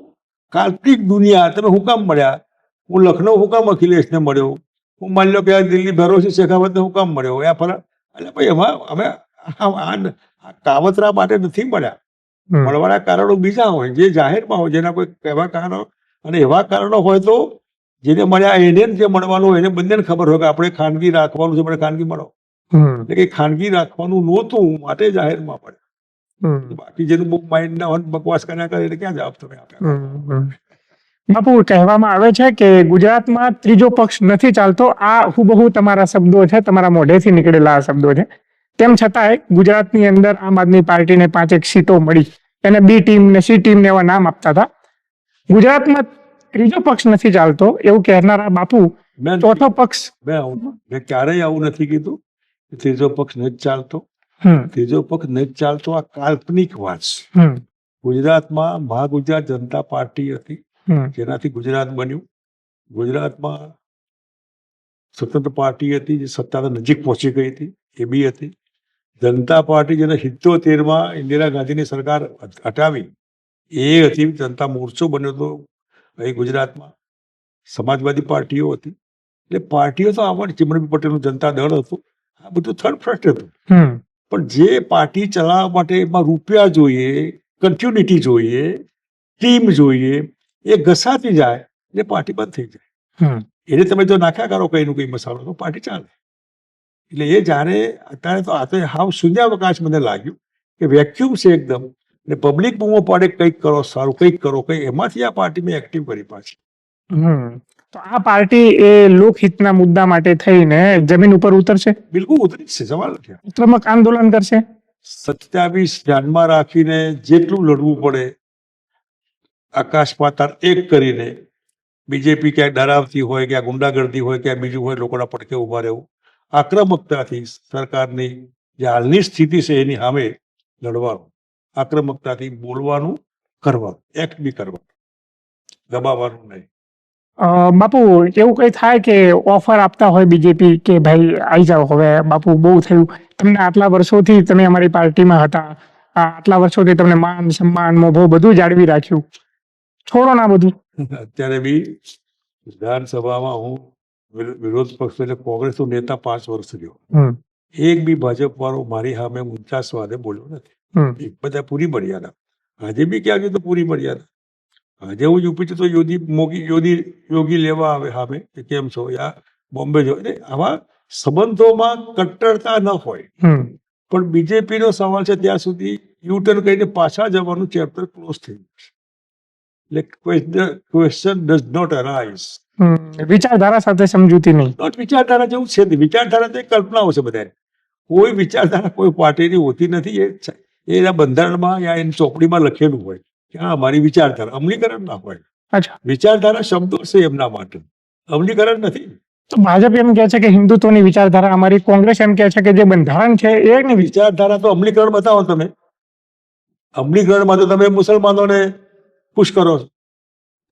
કાલ્પનિક દુનિયા. તમે હું કામ મળ્યા? હું લખનઉ હું કામ અખિલેશને મળ્યો? હું માની લો કે દિલ્હી ભરોસે શેખાવતને હું કામ મળ્યો? યા ફલા એટલે ભાઈ એમાં અમે આ કાવતરા માટે નથી મળ્યા. મળવાના કારણો બીજા હોય, જે જાહેરમાં હોય, જેના કોઈ એવા કારણો. અને એવા કારણો હોય તો જેને મળ્યા એને જે મળવાનું હોય એને બંનેને ખબર હોય કે આપણે ખાનગી રાખવાનું છે, આપણે ખાનગી મળો. એટલે કે ખાનગી રાખવાનું નહોતું માટે જાહેરમાં પડે. બાકી જેનું બહુ માઇન્ડ ના હોય, બકવાસ કર્યા કરે એટલે ક્યાં જવાબ તમે આપ્યા? બાપુ, કહેવામાં આવે છે કે ગુજરાતમાં ત્રીજો પક્ષ નથી ચાલતો. આ હુબહુ તમારા શબ્દો છે, તમારા મોઢેથી નીકળેલા આ શબ્દો છે. તેમ છતાંય ગુજરાતની અંદર આમ આદમી પાર્ટીને 5 સીટો મળી. એને બી ટીમ ને સી ટીમ ને એવા નામ આપતા હતા. ગુજરાતમાં ત્રીજો પક્ષ નથી ચાલતો એવું કહેનારા બાપુ ચોથો પક્ષ. મેં ક્યારેય આવું નથી કીધું ત્રીજો પક્ષ નથી ચાલતો. ત્રીજો પક્ષ નથી ચાલતો આ કાલ્પનિક વાત છે. ગુજરાતમાં મહાગુજરાત જનતા પાર્ટી હતી, જેનાથી ગુજરાત બન્યું. ગુજરાતમાં સ્વતંત્ર પાર્ટી હતી જે સત્તાના નજીક પહોંચી ગઈ હતી, એ બી હતી. જનતા પાર્ટી જેને 77માં ઇન્દિરા ગાંધીની સરકાર હટાવી એ હતી. જનતા મોરચો બન્યો હતો અહીં ગુજરાતમાં. સમાજવાદી પાર્ટીઓ હતી. એટલે પાર્ટીઓ તો આવવાની. ચિમનભાઈ પટેલનું જનતા દળ હતું. આ બધું થર્ડ ફર્સ્ટ હતું. પણ જે પાર્ટી ચલાવવા માટે એમાં રૂપિયા જોઈએ, કન્ટિન્યુટી જોઈએ, ટીમ જોઈએ, એ ઘસાતી જાય એટલે પાર્ટી બંધ થઈ જાય. એને તમે જો નાખ્યા કરો કઈનું કઈ મસાલો તો પાર્ટી ચાલે. એટલે એ જ્યારે અત્યારે તો આ તો હાવ શૂન્યાવકાશ મને લાગ્યું કે વેક્યુમ છે એકદમ. ને પબ્લિક બૂમો પાડે કંઈક કરો સારું, કંઈક કરો કંઈક, એમાંથી આ પાર્ટી મેં એક્ટિવ કરી પાછી. તો આ પાર્ટી એ લોકહિતના મુદ્દા માટે થઈને જમીન ઉપર ઉતરશે, બિલકુલ ઉતરી જ છે, સવાલ નથી. આક્રમક આંદોલન કરશે. 27 ધ્યાનમાં રાખીને જેટલું લડવું પડે આકાશ પાતાળ એક કરીને બીજેપી ક્યાંક ડરાવતી હોય, ક્યાં ગુંડાગર્દી હોય, ક્યાં બીજું હોય, લોકોના પડખે ઉભા રહેવું, આક્રમકતાથી સરકારની જે હાલની સ્થિતિ છે એની સામે લડવાનું, આક્રમકતાથી બોલવાનું, કરવાનું, એક્ટ બી કરવાનું, દબાવવાનું નહીં. બાપુ એવું કઈ થાય કે ઓફર આપતા હોય બીજેપી કે ભાઈ આવી જાઓ, હવે બાપુ બહુ થયું, તમને આટલા વર્ષોથી તમે અમારી પાર્ટીમાં હતા, આટલા વર્ષોથી તમને માન સન્માન મોભો બધું જાળવી રાખ્યું, છોડો ના બધું. અત્યારે બી વિધાનસભામાં હું વિરોધ પક્ષ એટલે કોંગ્રેસનો નેતા 5 વર્ષ રહ્યો, એક બી ભાજપ વાળો મારી સામે ઊંચા સ્વાદે બોલ્યો નથી. બધા પૂરી મર્યાદા. આજે બી ક્યાં ગયું તો પૂરી મર્યાદા. આજે હું યુપી તો યોગી લેવા આવે સામે કે કેમ છો, યા બોમ્બે જો, આવા સંબંધોમાં કટ્ટરતા ન હોય, પણ બીજેપી નો સવાલ છે ત્યાં સુધી યુટર્ન કરીને પાછા જવાનું ચેપ્ટર ક્લોઝ થઈ ગયું. એટલે ક્વેશ્ચન ડઝ નોટ અરાઇઝ. વિચારધારા સાથે સમજૂતી નહીં. નોટ વિચારધારા જેવું છે નહીં. વિચારધારા તો કલ્પનાઓ છે બધાને. કોઈ વિચારધારા કોઈ પાર્ટીની હોતી નથી. એ એના બંધારણમાં યા એની ચોપડીમાં લખેલું હોય કે આ અમારી વિચારધારા. અમલીકરણ ના હોય. અચ્છા, વિચારધારા શબ્દો છે એમના માટે, અમલીકરણ નથી. તો ભાજપ એમ કહે છે કે હિન્દુત્વની વિચારધારા અમારી, કોંગ્રેસ એમ કહે છે કે જે બંધારણ છે એ વિચારધારા તો અમલીકરણ બતાવો તમે. અમલીકરણમાં તો તમે મુસલમાનોને ખુશ કરો છો,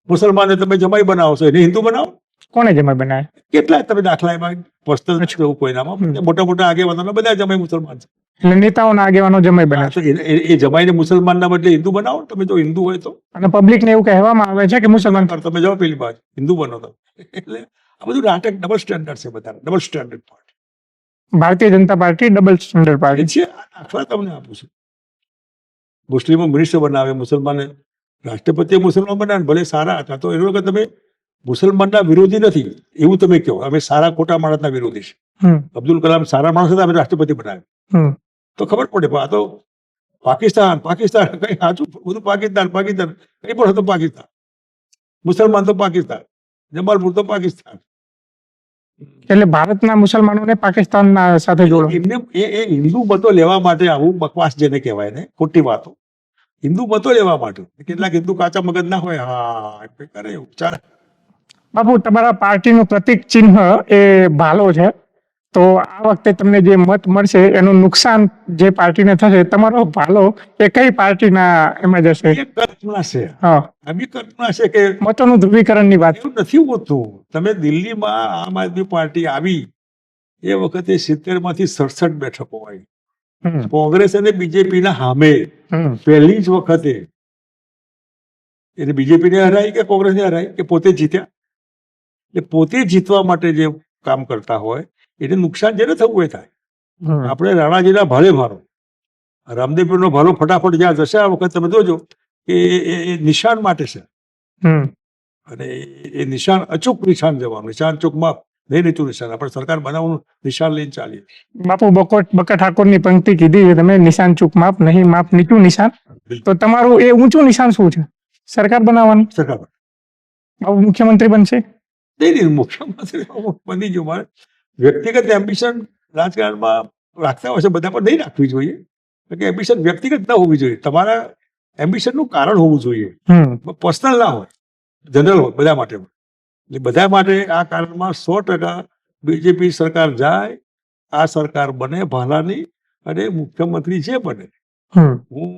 મુસલમાનને તમે જમાઈ બનાવો છો, એને હિન્દુ બનાવો. કોને જમાઈ બનાવે? કેટલા તમે દાખલા એમાં પર્સનલ કોઈનામાં મોટા મોટા આગેવાનો બધા જમાઈ મુસલમાન છે. એટલે નેતાઓના આગેવાનો જમાઈ બનાવે. એ જમાઈને મુસલમાનના બદલે હિન્દુ બનાવો તમે, જો હિન્દુ હોય તો. અને પબ્લિક ને એવું કહેવામાં આવે છે કે મુસલમાન તમે જાઓ પેલી બાજુ હિન્દુ બનો તો. એટલે આ બધું નાટક, ડબલ સ્ટેન્ડર્ડ છે બધા, double standard party. Bharatiya Janata party double standard party છે. આ દાખલા તમને આપું છું. મુસ્લિમો મિનિસ્ટર બનાવે, મુસલમાને રાષ્ટ્રપતિ મુસલમાન બનાવે, ભલે સારા હતા તો એનો કે તમે મુસલમાનના વિરોધી નથી એવું તમે કહો. અમે સારા ખોટા માણસના વિરોધી છે. અબ્દુલ કલામ સારા માણસ હતા, અમે રાષ્ટ્રપતિ બનાવ્યા તો ખબર પડે. પણ આ તો પાકિસ્તાન કઈ સાચું બધું પાકિસ્તાન કઈ પણ હતું પાકિસ્તાન. મુસલમાન તો પાકિસ્તાન, જમાલપુર તો પાકિસ્તાન. એટલે ભારતના મુસલમાનોને પાકિસ્તાનના સાથે જોડો. એમને એ હિન્દુ મતો લેવા માટે આવું બકવાસ જેને કહેવાય ને, ખોટી વાતો. હિન્દુ મતો લેવા માટે કેટલાક હિન્દુ કાચા મગજ ના હોય, હા કરે એવું ચાલે. બાપુ તમારા પાર્ટીનું પ્રતિક ચિહ્ન એ ભાલો છે, તો આ વખતે તમને જે મત મળશે એનું નુકસાન જે પાર્ટીને થશે, તમારો ભાલો એ કઈ પાર્ટીના એમાં જશે? એ કલ્પના છે. હા, આવી કલ્પના છે કે મતોનું ધ્રુવીકરણની વાત એવું નથી હોતું. તમે દિલ્હીમાં આમ આદમી પાર્ટી આવી એ વખતે 70 માંથી 67 બેઠકો આવી. કોંગ્રેસ અને બીજેપી ના સામે પહેલી જ વખતે એટલે બીજેપી ને હરાઈ કે કોંગ્રેસ ને હરાઈ કે પોતે જીત્યા. એટલે પોતે જીતવા માટે જે કામ કરતા હોય એને નુકસાન જેને થવું એ થાય. આપણે રાણાજીના ભાલે મારો, રામદેવપીરનો ભાલો ફટાફટ જ્યાં જશે આ વખત તમે જોજો કે એ નિશાન માટે છે. અને એ નિશાન અચૂક નિશાન જવાનું, નિશાન ચોકમાં નહીં નીચું નિશાન. આપણે સરકાર બનાવવાનું નિશાન લઈને ચાલીએ. બાપુ બકા ઠાકોરની પંક્તિ કીધી છે તમે, નિશાન ચૂક માપ નહીં માપ નીચું નિશાન. તો તમારું એ ઊંચું નિશાન શું છે? સરકાર બનાવવાની? સરકાર બાપુ મુખ્યમંત્રી બનશે? નહીં, મુખ્યમંત્રી બની ગયું. મારે વ્યક્તિગત એમ્બિશન રાજકારણમાં રાખતા હોય છે બધા, પણ નહીં રાખવી જોઈએ. કે એમ્બિશન વ્યક્તિગત ના હોવી જોઈએ. તમારા એમ્બિશનનું કારણ હોવું જોઈએ, પર્સનલ ના હોય, જનરલ હોય બધા માટે. એટલે બધા માટે આ કારણમાં 100% બીજેપી સરકાર જાય, આ સરકાર બને ભાલાની, અને મુખ્યમંત્રી જે બને. હું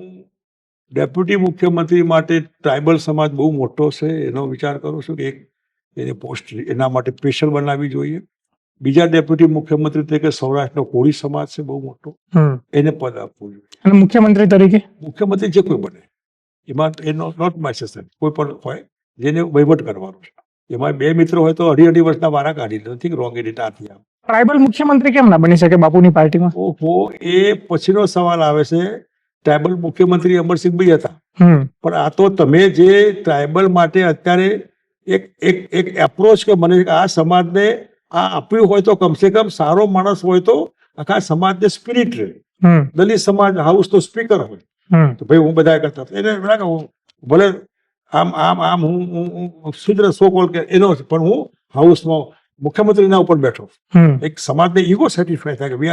ડેપ્યુટી મુખ્યમંત્રી માટે ટ્રાઇબલ સમાજ બહુ મોટો છે એનો વિચાર કરું છું કે એની પોસ્ટ એના માટે સ્પેશિયલ બનાવવી જોઈએ. બીજા ડેપ્યુટી મુખ્યમંત્રી તરીકે સૌરાષ્ટ્રનો કોળી સમાજ છે બહુ મોટો, એને પદ આપવું જોઈએ. અને મુખ્યમંત્રી તરીકે મુખ્યમંત્રી જે કોઈ બને એમાં એ નોટ માય સેશન, કોઈ પણ હોય જેને વહીવટ કરવાનો છે. એમાં 2 મિત્રો હોય તો 2.5 વર્ષના વારા કાઢી લે. નથી રોંગ એડિટ આથી આમ. ટ્રાઇબલ મુખ્યમંત્રી કેમ ના બની શકે બાપુની પાર્ટીમાં? ઓહો, એ પછીનો સવાલ આવે છે. ટ્રાઇબલ મુખ્યમંત્રી અમરસિંહભાઈ હતા, પણ આ તો તમે જે ટ્રાઇબલ માટે અત્યારે એક એપ્રોચ કે મને આ સમાજને આ આપ્યું હોય તો કમસે કમ સારો માણસ હોય તો આખા સમાજને સ્પિરિટ રહે. દલિત સમાજ હાઉસ તો સ્પીકર હોય તો ભાઈ હું બધા કરતા એને ભલે હું શુદ્ર સો કોલ કે એનો પણ હું હાઉસમાં મુખ્યમંત્રીના ઉપર બેઠો. એક સમાજને ઈગો સેટિસ્ફાય થાય કે વી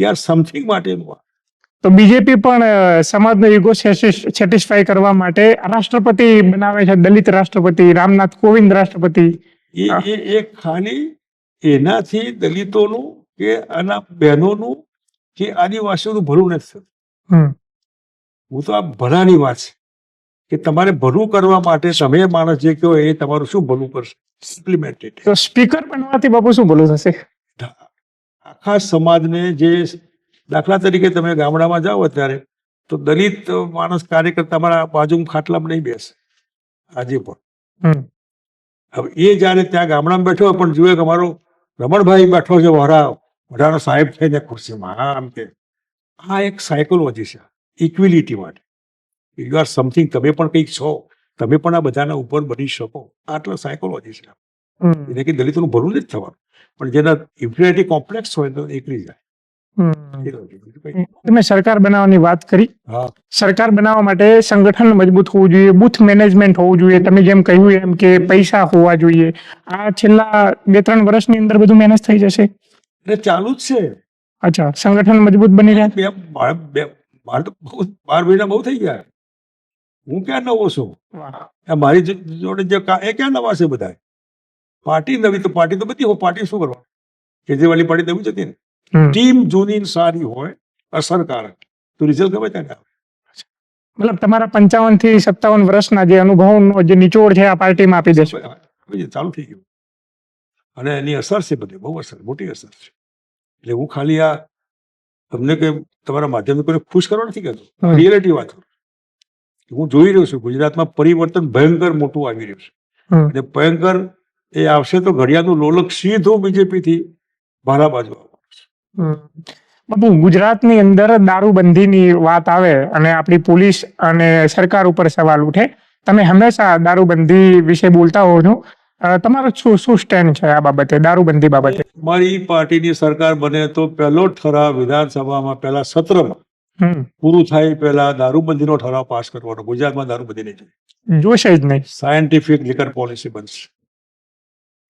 આર સમથિંગ માટેનું. તો બીજેપી પણ સમાજનો ઈગો સેટિસ્ફાય કરવા માટે રાષ્ટ્રપતિ બનાવે છે, દલિત રાષ્ટ્રપતિ, રામનાથ કોવિંદ રાષ્ટ્રપતિ. એ ખાલી એનાથી દલિતોનું કે આના બહેનોનું કે આદિવાસીઓનું ભલું નથી થતું. હું તો આ ભલાની વાત છે કે તમારે ભલું કરવા માટે તમે માણસ જે કહો એ તમારું શું ભલું કરશે. ઇમ્પ્લિમેન્ટેડ. તો સ્પીકર બનવાથી બાપુ શું ભલું થશે? આખા સમાજને જે દાખલા તરીકે તમે ગામડામાં જાઓ અત્યારે તો દલિત માણસ કાર્યકર્તા તમારા બાજુ ખાટલામાં નહીં બેસે આજે પણ. હવે એ જયારે ત્યાં ગામડામાં બેઠો હોય પણ જુએ કે અમારો રમણભાઈ બેઠો છે વડાનો સાહેબ થઈને ખુરશીમાં, હા આમ કે આ એક સાયકોલોજી છે ઇક્વિલિટી માટે. યુ આર સમથિંગ, તમે પણ કંઈક છો, તમે પણ આ બધાના ઉપર બની શકો, આટલો સાયકોલોજી છે. એટલે કે દલિતોનું ભલું નથી થવાનું, પણ જેના ઇન્ફિનિટી કોમ્પ્લેક્સ હોય તો નીકળી જાય. તમે સરકાર બનાવવાની વાત કરી. સરકાર બનાવવા માટે સંગઠન મજબૂત હોવું જોઈએ, બુથ મેનેજમેન્ટ હોવું જોઈએ, તમે જેમ કહ્યું એમ કે પૈસા હોવા જોઈએ. આ છેલ્લા 2-3 વર્ષની અંદર બધું મેનેજ થઈ જશે? એટલે ચાલુ જ છે. અચ્છા, સંગઠન મજબૂત બની રહ્યા. 12 મહિના બહુ થઈ ગયા. હું ક્યાં નવો છું? મારી જોડે જે એ ક્યાં નવા છે બધા? પાર્ટી નવી તો પાર્ટી તો બધી પાર્ટી શું કરવા? કેજરીવાલની પાર્ટી નવી જતી ને. ટીમ જૂની સારી હોય, અસરકારક, તો રિઝલ્ટ ગમે ત્યાં આવે. મતલબ તમારા 55 થી 57 વર્ષના જે અનુભવનો જે નિચોડ છે આ પાર્ટીમાં આપી દેશો. ચાલુ થઈ ગયું અને એની અસર છે, બધી બહુ અસર, મોટી અસર છે. એટલે હું ખાલી આ તમને કે તમારા માધ્યમથી કોઈને ખુશ કરવા નથી કહેતો, રિયાલિટી વાત કરું. હું જોઈ રહ્યો છું ગુજરાતમાં પરિવર્તન ભયંકર મોટું આવી રહ્યું છે. અને ભયંકર એ આવશે તો ઘડિયાળનું લોલક સીધું બીજેપી થી ભારા બાજુ આવવાનું છે. બાપુ, ગુજરાતની અંદર દારૂબંધીની વાત આવે અને આપણી પોલીસ અને સરકાર ઉપર સવાલ ઉઠે. તમે હંમેશા દારૂબંધી વિશે બોલતા હોવ છો. તમારો શું સ્ટેન્ડ છે આ બાબતે, દારૂબંધી બાબતે? મારી પાર્ટીની સરકાર બને તો પહેલો ઠરાવ વિધાનસભામાં પહેલા સત્રમાં પૂરું થાય પહેલા દારૂબંધીનો ઠરાવ પાસ કરવાનો. ગુજરાતમાં દારૂબંધી નહીં જોઈએ, જોશે જ નહીં. સાયન્ટિફિક લિકર પોલિસી બનશે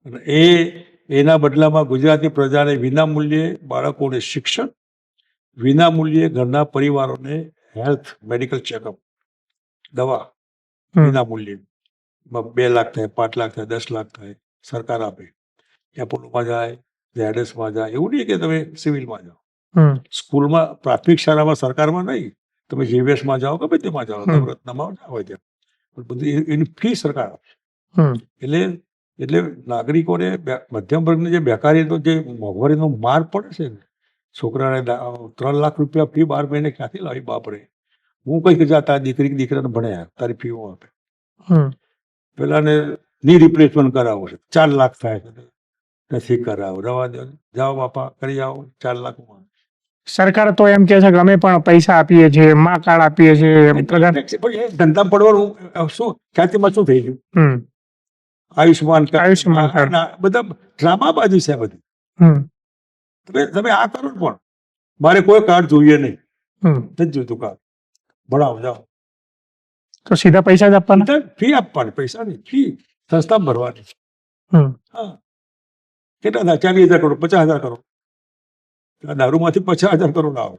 અને એના બદલામાં ગુજરાતની પ્રજાને વિનામૂલ્યે બાળકોને શિક્ષણ, વિનામૂલ્યે ઘરના પરિવારોને હેલ્થ મેડિકલ ચેકઅપ, દવા વિનામૂલ્યે. 2 લાખ થાય, 5 લાખ થાય, 10 લાખ થાય, સરકાર આપે. એપોલોમાં જાય, ઝેડએસમાં જાય, એવું નહીં કે તમે સિવિલમાં જાઓ. સ્કૂલમાં, પ્રાથમિક શાળામાં સરકારમાં નહીં, તમે જીવીએસમાં જાઓ કે તેમાં જાઓ, નવરત્નમાં હોય ત્યાં બધું એની ફી સરકાર આપે. એટલે નાગરિકોને, મધ્યમ વર્ગને જે બેકારીનો જે મોંઘવારીનો માર પડે છે ને, છોકરાને 3 લાખ રૂપિયા ફી 12 મહિને ક્યાંથી લાવી? બાપરે, હું કઈ કે તારી દીકરાને ભણ્યા, તારી ફી હું આપે. પેલાને ની રિપ્લેસમેન્ટ કરાવો છે, 4 લાખ થાય છે, નથી કરાવો, રવા દો, જાઓ બાપા કરી આવો, 4 લાખ. સરકાર તો એમ કે છે કે અમે પણ પૈસા આપીએ છીએ, મા કાર્ડ આપીએ છીએ. ધંધા પડવાનું શું ખ્યાતિમાં શું થઈ ગયું? આયુષ્માન કાર્ડ, બધા ડ્રામાબાજી છે બધી. તમે આ કરો પણ મારે કોઈ કાર્ડ જોઈએ નહીં, નથી જોઈતું કાર્ડ, ભણાવો જાઓ. તો સીધા પૈસા જ આપવાના? ફી આપવાની, પૈસા નહીં, ફી સંસ્થા ભરવાની. હા, કેટલા થાય? 40,000 કરોડ, 50,000 કરોડ. દારૂમાંથી 50,000 કરોડ આવે.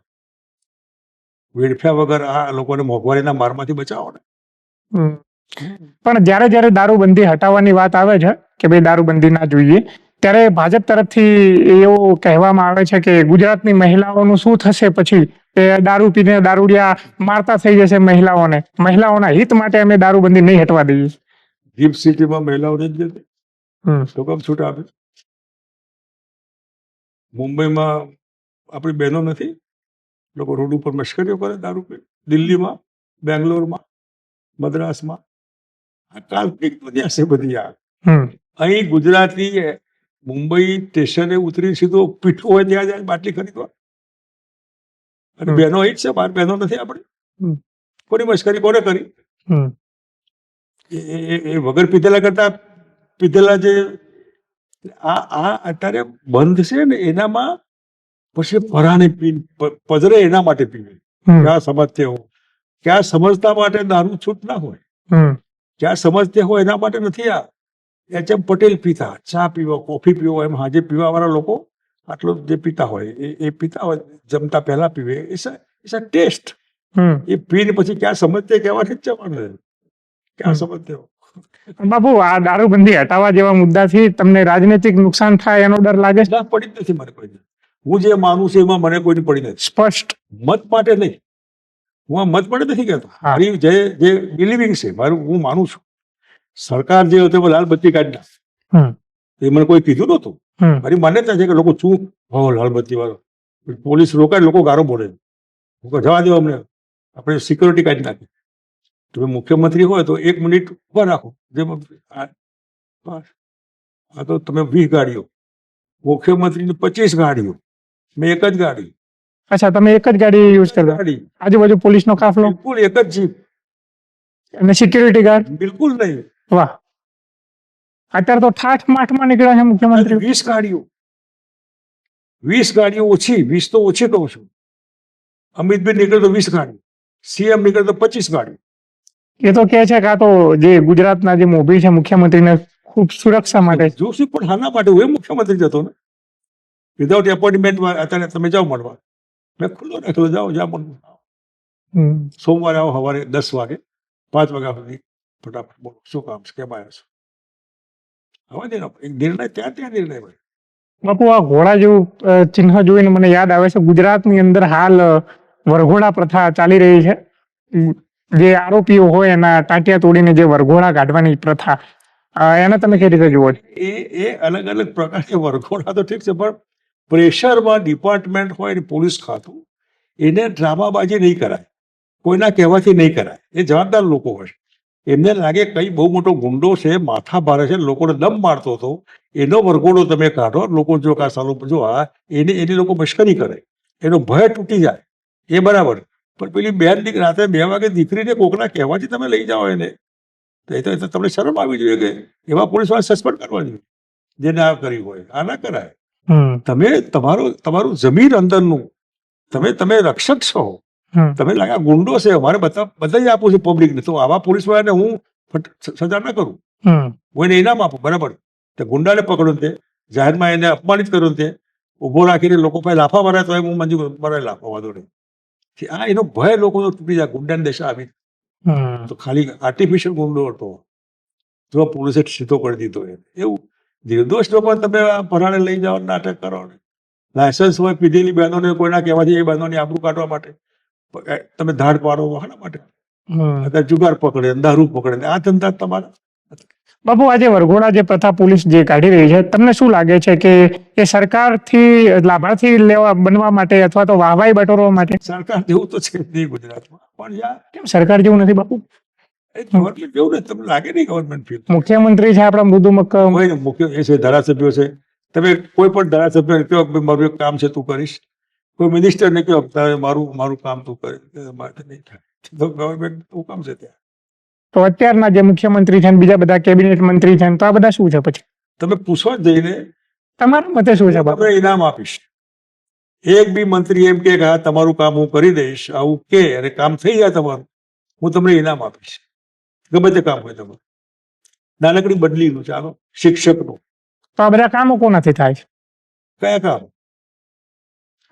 વેડફ્યા વગર આ લોકોને મોંઘવારીના મારમાંથી બચાવો ને. પણ જ્યારે દારૂબંધી હટાવવાની વાત આવે છે કે ભાઈ દારૂબંધી ના જોઈએ, ત્યારે ભાજપ તરફથી એવું કહેવામાં આવે છે કે ગુજરાતની મહિલાઓનું શું થશે પછી, કે દારૂ પીને દારૂડિયા મારતા થઈ જશે મહિલાઓને, મહિલાઓના હિત માટે અમે દારૂબંધી નહીં હટવા દઈએ. ગિફ્ટ સિટીમાં મહિલાઓને જ જતી, તો કેમ છૂટ આપે? મુંબઈમાં આપણી બહેનો નથી, લોકો રોડ ઉપર મશ્કરીઓ કરે દારૂ પી. દિલ્હીમાં, બેંગ્લોરમાં, મદ્રાસમાં, આ કાલ્પનિક દુનિયા છે બધી. અહીં ગુજરાતી મુંબઈ સ્ટેશને ઉતરી સીધો પીઠું હોય ત્યાં જાય બાટલી ખરીદવા. અને બહેનો અહીં જ છે, બહાર બહેનો નથી આપણી. કોની મશ્કરી કોને કરી? એ વગર પીધેલા કરતા પીધેલા જે આ અત્યારે બંધ છે ને, એનામાં પછી પરાણે પજરે એના માટે પીવે. ક્યાં સમજતે હો, ક્યાં સમજતા માટે દારૂ છૂટ ના હોય. જ્યાં સમજતે હોય એના માટે નથી આ. એચ.એમ. પટેલ પીતા, ચા પીવો, કોફી પીવો, એમ હાજે પીવાવાળા લોકો આટલો જે પીતા હોય એ પીતા હોય, જમતા પહેલા પીવે, ઇટ્સ અ ટેસ્ટ. એ પીને પછી ક્યાં સમજતે કહેવાથી જ જવાનું, ક્યાં સમજતે હો. બાપુ, આ દારૂબંધી હટાવવા જેવા મુદ્દાથી તમને રાજનૈતિક નુકસાન થાય એનો ડર લાગે છે? ના, પડી જ નથી મને કોઈ. હું જે માનું છું એમાં મને કોઈની પડી નથી. સ્પષ્ટ મત માટે નહીં, હું આ મત માટે નથી કહેતો. હા. મારી જે બિલીવિંગ છે, મારું, હું માનું છું. સરકાર જે હતી લાલ બત્તી કાઢી નાખી, એ મને કોઈ કીધું નહોતું. મારી માન્યતા છે કે લોકો શું હો લાલ બત્તી વાળો, પોલીસ રોકાય, લોકો ગારો બોલે, જવા દો અમને, આપણે સિક્યોરિટી કાઢી નાખી. તમે મુખ્યમંત્રી હોય તો 1 મિનિટ ઉભા રાખો. આ તો તમે 20 ગાડીઓ, મુખ્યમંત્રીની 25 ગાડીઓ, મેં એક જ ગાડી. અચ્છા, તમે એક જ ગાડી યુઝ કરતા? ગાડી આજુબાજુ પોલીસનો કાફલો બિલકુલ એક જ જીપ, અને સિક્યુરિટી ગાર્ડ? બિલકુલ નહીં. વાહ, અત્યારે તો ઠાઠ માઠમાં નીકળ્યા છે મુખ્યમંત્રી. 20 ગાડીઓ, 20 ગાડીઓ ઓછી, 20 તો ઓછી કહું છું. અમિતભાઈ નીકળે તો 20 ગાડી, સીએમ નીકળે તો 25 ગાડી. એ તો કે છે કે આ તો જે ગુજરાતના જે મોભી છે મુખ્યમંત્રીને ખૂબ સુરક્ષા માટે. જોશું, પણ હાના માટે હું મુખ્યમંત્રી જતો ને, વિધાઉટ એપોઇન્ટમેન્ટમાં. અત્યારે તમે જાઓ મળવા, મેં ખુલ્લો રાખેલો, જાઓ જ્યાં મળવું. સોમવારે આવો, સવારે 10 વાગે, 5 વાગ્યા સુધી ફટાફટ બોલો શું કામ છે, કેમ આવ્યા છો. હવે એક નિર્ણય ત્યાં નિર્ણય હોય. બાપુ, આ ઘોડા જેવું ચિહ્ન જોઈને મને યાદ આવે છે, ગુજરાતની અંદર હાલ વરઘોડા પ્રથા ચાલી રહી છે. જે આરોપીઓ હોય એના ટાંટિયા તોડીને જે વરઘોડા કાઢવાની પ્રથા, એને તમે કઈ રીતે જુઓ છો? એ અલગ અલગ પ્રકારની વરઘોડા તો ઠીક છે, પણ પ્રેશરમાં ડિપાર્ટમેન્ટ હોય ને પોલીસ ખાતું, એને ડ્રામાબાજી નહીં કરાય, કોઈના કહેવાથી નહીં કરાય. એ જવાબદાર લોકો હોય. એમને લાગે કઈ બહુ મોટો ગુંડો છે, માથા ભારે છે, લોકોને દમ મારતો હતો, એનો વરઘોડો તમે કાઢો, લોકો જો આ સાલો જો એની લોકો મશ્કરી કરે, એનો ભય તૂટી જાય, એ બરાબર. પણ પેલી બેન રાતે 2 વાગે દીકરીને કોકના કહેવાથી તમે લઈ જાઓ એને, તો એ તો તમને શરમ આવી જોઈએ કે એવા પોલીસવાળા સસ્પેન્ડ કરવા જોઈએ જેને આ કર્યું હોય. આ ના કરાય. તમે તમારું જમીન અંદરનું, તમે રક્ષક છો, તમે લાગે ગુંડો છે, અમારે બધા આપવું છે પબ્લિકને, તો આવા પોલીસ વાળાને હું સજા ના કરું, હું એને ઇનામ આપું, બરાબર. તે ગુંડાને પકડું, તે જાહેરમાં એને અપમાનિત કર્યું, તે ઉભો રાખીને લોકો પાસે લાફા મારે તો હું મંજૂર મારે લાફા વાંધો નહીં. આ એનો ભય લોકોનો તૂટી જાય. ગુંડાની દશા આવી તો ખાલી આર્ટિફિશિયલ ગુંડો હતો, જો પોલીસે સીધો કરી દીધો. એવું નિર્દોષ લોકો તમે પરાણે લઈ જાઓ, નાટક કરો, લાયસન્સ હોય પીધેલી બહેનોને કોઈના કહેવાથી એ બહેનોની આબરૂ કાઢવા માટે તમે ધાડ પાડો, શાના માટે? અત્યારે જુગાર પકડે, દારૂ પકડે, આ ધંધા તમારા. બાપુ, આજે વરઘોડા જે પ્રથા પોલીસ જે કાઢી રહી છે, તમને શું લાગે છે કે એ સરકારથી લાભાર્થી બનવા માટે અથવા તો વાહવાઈ બટોરવા માટે? સરકાર જેવું તો છે નહીં ગુજરાતમાં, પણ યાર કેમ સરકાર જેવું નથી બાપુ? ગવર્મેન્ટ જેવું ને તમને લાગે નહીં? ગવર્મેન્ટ ફીલ મુખ્યમંત્રી છે આપણા મૃદુ મક્કમ, મુખ્ય એ છે, ધારાસભ્યો છે. તમે કોઈ પણ ધારાસભ્ય કહો મારું એક કામ છે તું કરીશ, કોઈ મિનિસ્ટરને કહો મારું કામ તું કરીશ, માટે નહીં થાય. તો ગવર્મેન્ટ શું કામ છે ત્યાં? તો અત્યારના જે મુખ્યમંત્રી છે, બીજા બધા કેબિનેટ મંત્રી છે, તો આ બધા શું છે પછી? તમે પૂછવા જ જઈને તમારા મતે શું છે બાપુ? તમને ઇનામ આપીશ. એક બી મંત્રી એમ કે હા તમારું કામ હું કરી દઈશ, આવું કે અને કામ થઈ જાય તમારું, હું તમને ઇનામ આપીશ. ગમે તે કામ હોય તમારું, નાનકડી બદલીનું, ચાલો શિક્ષકનું. તો આ બધા કામો કોનાથી થાય છે? કયા કામ?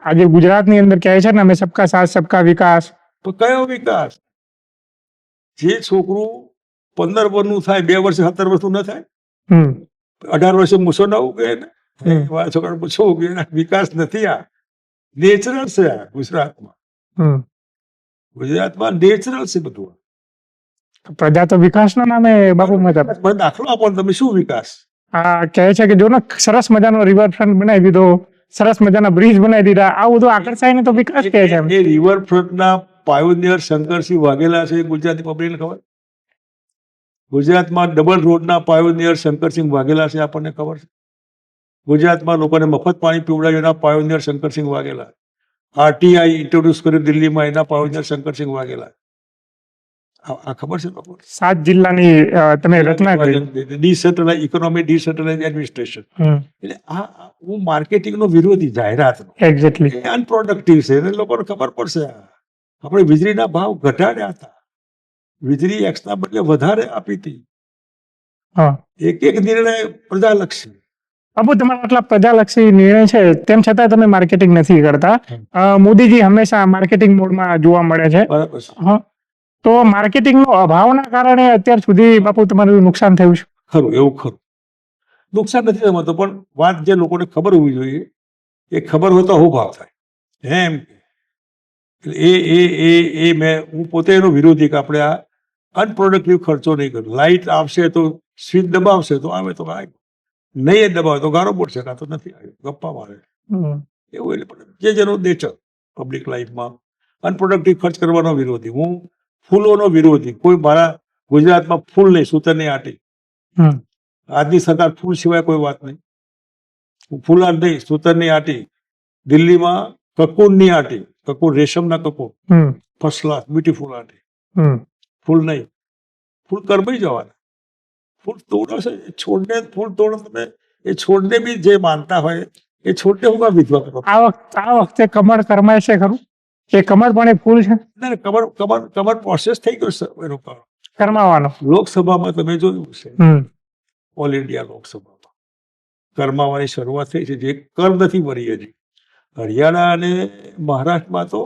આજે ગુજરાતની અંદર કહે છે ને અમે સબકા સાથ સબકા વિકાસ, તો કયો વિકાસ? જે છોકરું 15 વર્ષનું થાય, 2 વર્ષે 17 વર્ષનું ન થાય, 18 વર્ષે મૂછો ના ઉગે ને, છોકરા મૂછો ઉગે, વિકાસ નથી. આ નેચરલ છે. આ ગુજરાતમાં નેચરલ છે બધું. પ્રજા તો વિકાસના નામે બાપુ મતલબ દાખલો આપો ને, તમે શું વિકાસ? આ કહે છે કે જો ને સરસ મજાનો રિવરફ્રન્ટ બનાવી દીધો, સરસ મજાના બ્રિજ બનાવી દીધા, આ બધું આકર્ષાય ને તો વિકાસ કહે છે. એ રિવરફ્રન્ટના પાયોનિયર શંકરસિંહ વાઘેલા છે, ગુજરાતી પબ્લિકને ખબર? ગુજરાતમાં ડબલ રોડના પાયોનિયર શંકરસિંહ વાઘેલા છે, આપણને ખબર છે? ગુજરાતમાં લોકોને મફત પાણી પીવડાવ્યું એના pioneer Shankarsinh Vaghela. RTI introduce કર્યું દિલ્હીમાં, એના પાયોનિયર શંકરસિંહ વાઘેલા. આ ખબર છે લોકો? 7 જિલ્લાની તમે રચના કરી, ડિસેન્ટ્રલાઇઝ ઇકોનોમી, ડિસેન્ટ્રલાઇઝ એડમિનિસ્ટ્રેશન. એટલે આ હું માર્કેટિંગનો વિરોધી, જાહેરાતનો. એક્ઝેક્ટલી અનપ્રોડક્ટિવ છે, એને લોકોને ખબર પડશે. આપણે વીજળીના ભાવ ઘટાડ્યા હતા, વીજળી એક્સના બદલે વધારે આપી હતી. હા એક એક નિર્ણય પ્રજાલક્ષી. બાપુ તમારા આટલા પ્રજાલક્ષી નિર્ણય છે તેમ છતાં તમે માર્કેટિંગ નથી કરતા. મોદીજી હંમેશા માર્કેટિંગ મોડમાં જોવા મળે છે. બરાબર છે. હા તો માર્કેટિંગનો અભાવના કારણે અત્યાર સુધી બાપુ તમારું નુકસાન થયું છે. ખરું, એવું ખરું. નુકસાન નથી થતું, પણ વાત જે લોકોને ખબર હોવી જોઈએ એ ખબર હોય તો હું ભાવ થાય એમ. એટલે એ મેં હું પોતે એનો વિરોધી કે આપણે આ અનપ્રોડક્ટિવ ખર્ચો નહીં કરવો. લાઇટ આવશે તો સ્વિચ દબાવશે તો આવે તો આવે, નહીં દબાવે તો ગારો પડશે, કાં તો નથી આવ્યો, ગપ્પા મારે એવું. એટલે જે જેનો નેચર પબ્લિક લાઈફમાં અનપ્રોડક્ટિવ ખર્ચ કરવાનો વિરોધી. હું ફૂલોનો વિરોધી. કોઈ મારા ગુજરાતમાં ફૂલ નહીં, સૂતરની આટી. આજની સરકાર ફૂલ સિવાય કોઈ વાત નહીં. ફૂલાર નહીં, સૂતરની આટી. દિલ્હીમાં કકૂનની આટી, કકૂન રેશમના કકૂન, ફર્સ્ટ ક્લાસ બ્યુટીફુલ આટી. ફૂલ નહીં, ફૂલ કરવાઈ જવાના. ફૂલ તોડો છે, છોડને ફૂલ તોડો તમે. એ છોડને બી જે માનતા હોય એ છોડને હું કામ વિધવા કરો. આ વખતે કમળ કરમાય છે ખરું? એ કમળ પણ એક ફૂલ છે. ના, કમળ પ્રોસેસ થઈ ગયો છે એનો કરમાવાનો. લોકસભામાં તમે જોયું છે, ઓલ ઇન્ડિયા લોકસભામાં કરમાવાની શરૂઆત થઈ છે. જે કર નથી ભરી હજી. હરિયાણા અને મહારાષ્ટ્રમાં તો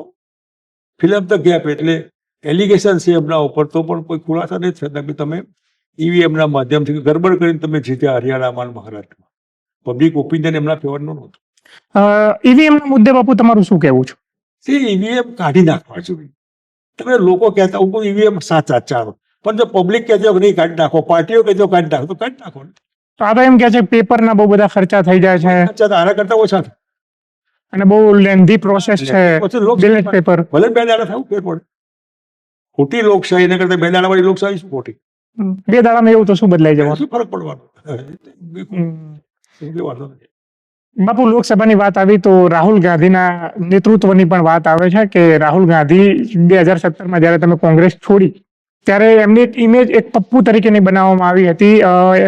ફિલઅપ ધ ગેપ, એટલે એલિગેશન છે એમના ઉપર, તો પણ કોઈ ખુલાસા નથી થતા કે તમે ઈવીએમના માધ્યમથી ગડબડ કરીને તમે જીત્યા હરિયાણામાં અને મહારાષ્ટ્રમાં. પબ્લિક ઓપિનિયન એમના ફેવરનો નહોતો. ઈવીએમના મુદ્દે બાપુ તમારું શું કહેવું છે? ઈવીએમ કાઢી નાખવા જોઈએ. તમે લોકો કહેતા હું ઈવીએમ સાચા ચાલો, પણ જો પબ્લિક કહેજો કે નહીં કાઢી નાખો, પાર્ટીઓ કહેજો કાઢી નાખો, તો કાઢી નાખો. તો આ તો એમ કે છે પેપરના બહુ બધા ખર્ચા થઈ જાય છે. આના કરતા ઓછા થાય અને બહુ લેન્ધી પ્રોસેસ છે. બેલેટ પેપર ભલે 2 દાડા થવું ફેર પડે. ખોટી લોકશાહી એના કરતા 2 દાડાવાળી લોકશાહી શું ખોટી? 2 દાડામાં એવું તો શું બદલાઈ જવાનું? શું ફરક પડવાનો? વાંધો નથી. બાપુ લોકસભાની વાત આવી તો રાહુલ ગાંધીના નેતૃત્વની પણ વાત આવે છે કે રાહુલ ગાંધી 2017માં જ્યારે તમે કોંગ્રેસ છોડી ત્યારે એમની એક ઇમેજ એક પપ્પુ તરીકેની બનાવવામાં આવી હતી.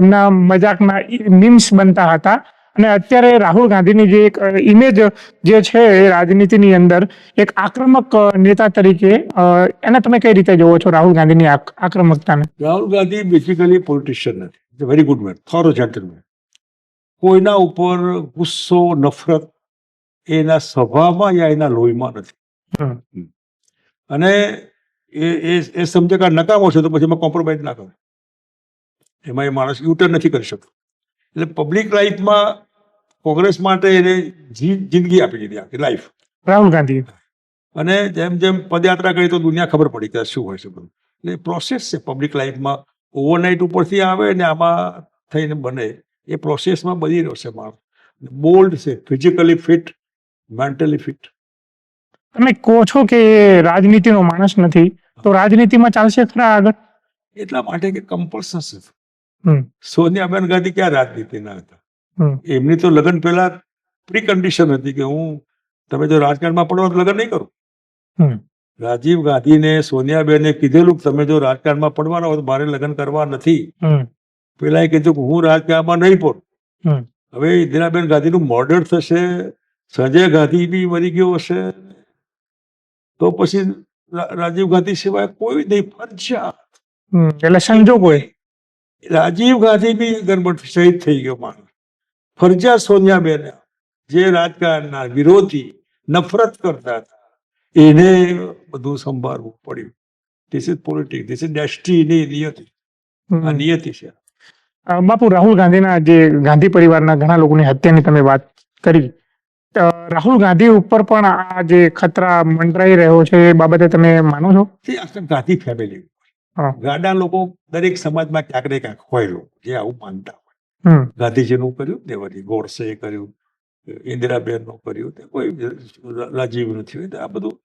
એમના મજાકના મીમ્સ બનતા હતા. અને અત્યારે રાહુલ ગાંધીની જે એક ઇમેજ જે છે એ રાજનીતિની અંદર એક આક્રમક નેતા તરીકે, એને તમે કઈ રીતે જોવો છો રાહુલ ગાંધીની આક્રમકતાને? રાહુલ ગાંધી બેઝિકલી પોલિટિશિયન નથી, વેરી ગુડ મેન, થોરો જેન્ટલમેન. કોઈના ઉપર ગુસ્સો, નફરત એના સ્વભાવમાં યા એના લોહીમાં નથી. અને એ સમજે કે નકામો છે તો પછી એમાં કોમ્પ્રોમાઇઝ ના કરે. એમાં એ માણસ યુટર્ન નથી કરી શકતો. એટલે પબ્લિક લાઈફમાં કોંગ્રેસ માટે એને જિંદગી આપી દીધી, આખી લાઈફ રાહુલ ગાંધી. અને જેમ જેમ પદયાત્રા કરી તો દુનિયા ખબર પડી કે શું હોય છે બધું. એટલે પ્રોસેસ છે પબ્લિક લાઈફમાં. ઓવરનાઇટ ઉપરથી આવે ને આમાં થઈને બને, એ પ્રોસેસમાં બની રહ્યો છે માણસ. બોલ્ડ છે, ફિઝિકલી ફિટ, મેન્ટલી ફિટ. તમે કહો છો કે રાજનીતિનો માણસ નથી, તો રાજનીતિમાં ચાલશે ખરા આગળ? એટલા માટે કે કમ્પલ્સન છે. સોનિયાબેન ગાંધી ક્યાં રાજનીતિના હતા? એમની તો લગ્ન પહેલા પ્રી કન્ડિશન હતી કે તમે જો રાજકારણમાં પડો તો લગ્ન નહીં કરું. રાજીવ ગાંધીને સોનિયાબેને કીધેલું તમે જો રાજકારણમાં પડવાના હોય તો મારે લગ્ન કરવા નથી. પેલા એ કીધું કે હું રાજકારણમાં નહીં પડું. હવે ઇન્દિરાબેન ગાંધીનું મર્ડર થશે, સંજય ગાંધી બી મરી ગયો હશે, તો પછી રાજીવ ગાંધી સિવાય કોઈ નહીં, ફરજિયાત. એટલે સંજોગો રાજીવ ગાંધી બી ગરબડ શહીદ થઈ ગયો માણસ. ફરજિયાત સોનિયાબેન જે રાજકારણના વિરોધી, નફરત કરતા હતા, એને બધું સંભાળવું પડ્યું. This is politics, this is destiny, નિયતિ. આ નિયતિ છે. બાપુ રાહુલ ગાંધીના જે ગાંધી પરિવારના ઘણા લોકોની હત્યાની તમે વાત કરી, રાહુલ ગાંધી ઉપર પણ આ જે ખતરા મંડરાઈ રહ્યો છે એ બાબતે તમે માનો છો? ગાંધી ફેમિલી ગાડા લોકો દરેક સમાજમાં ક્યાંક ને ક્યાંક હોય લોકો જે આવું માનતા હોય. ગાંધીજીનું કર્યું, દેવાજી ગોડસે કર્યું, ઇન્દિરાબેનનું કર્યું, કોઈ રાજીવ નથી હોય. આ બધું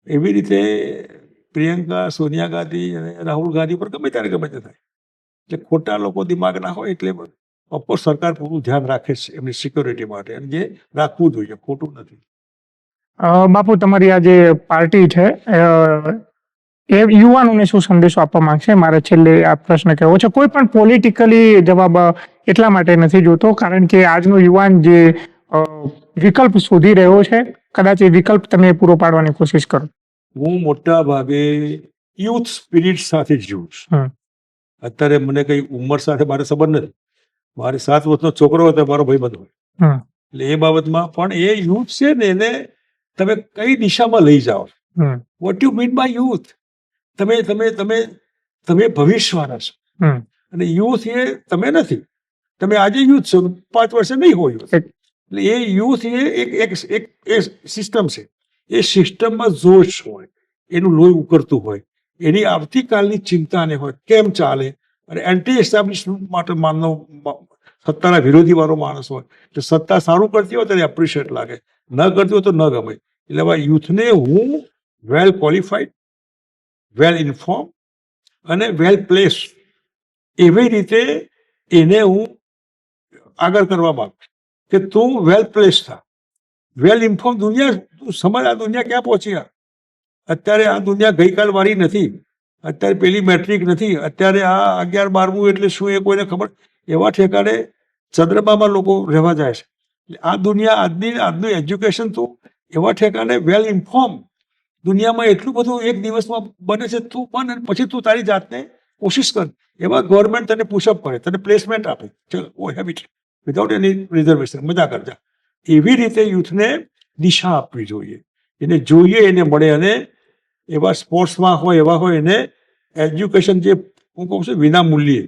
એવી રીતે પ્રિયંકા, સોનિયા ગાંધી અને રાહુલ ગાંધી પર ગમે ત્યારે ગમે તે થાય. એટલે ખોટા લોકો દિમાગના હોય. એટલે ઓફકોર્સ સરકાર પૂરું ધ્યાન રાખે છે એમની સિક્યોરિટી માટે, અને જે રાખવું જોઈએ, ખોટું નથી. બાપુ તમારી આ જે પાર્ટી છે એ યુવાનોને શું સંદેશો આપવા માંગશે? મારે છેલ્લે આ પ્રશ્ન કહેવો છે. કોઈ પણ પોલિટિકલી જવાબ એટલા માટે નથી જોતો કારણ કે આજનો યુવાન જે વિકલ્પ શોધી રહ્યો છે, કદાચ એ વિકલ્પ તમે પૂરો પાડવાની કોશિશ કરો. હું મોટા ભાગે યુથ સ્પિરિટ સાથે જીવું છું. હમ. અત્યારે મને કઈ ઉંમર સાથે મારે સંબંધ નથી. મારે 7 વર્ષનો છોકરો હતો મારો ભાઈબંધ હોય. હમ. એટલે એ બાબતમાં પણ એ યુથ છે ને એને તમે કઈ દિશામાં લઈ જાઓ. Hmm. What you mean by youth? તમે તમે તમે તમે ભવિષ્યવાળા છો. હમ. અને યુથ એ તમે નથી. તમે આજે યુથ છો, 5 વર્ષે નહીં હોય youth. એટલે એ યુથ એ એક એક એક સિસ્ટમ છે. એ સિસ્ટમમાં જોશ હોય, એનું લોહી ઉકળતું હોય, એની આવતીકાલની ચિંતા ને હોય, કેમ ચાલે. અને એન્ટી એસ્ટાબ્લિશમેન્ટ માટે સત્તાના વિરોધી વાળો માણસ હોય તો સત્તા સારું કરતી હોય ત્યારે એપ્રિશિએટ લાગે, ન કરતી હોય તો ન ગમે. એટલે હવે યુથને હું વેલ ક્વોલિફાઈડ, વેલ ઇન્ફોર્મ અને વેલ પ્લેસ એવી રીતે એને હું આગળ કરવા માંગુ છું કે તું વેલ પ્લેસ થા, વેલ ઇન્ફોર્મ. દુનિયા તું સમજ, આ દુનિયા ક્યાં પહોંચી. અત્યારે આ દુનિયા ગઈકાલ વાળી નથી. અત્યારે પેલી મેટ્રિક નથી. અત્યારે આ 11-12મું એટલે શું એ કોઈને ખબર. એવા ઠેકાણે ચંદ્રમામાં લોકો રહેવા જાય છે. એટલે આ દુનિયા આજનું એજ્યુકેશન તું એવા ઠેકાણે વેલ ઇન્ફોર્મ. દુનિયામાં એટલું બધું એક દિવસમાં બને છે, તું બન અને પછી તું તારી જાતને કોશિશ કર. એવા ગવર્મેન્ટ તને પુશઅપ કરે, તને પ્લેસમેન્ટ આપે, ચલો oh have it without any reservation, મજા કરજા. એવી રીતે યુથને દિશા આપવી જોઈએ. એને જોઈએ, એને મળે. અને એવા સ્પોર્ટ્સમાં હોય, એવા હોય, એને એજ્યુકેશન જે હું કહું છું વિના મૂલ્યે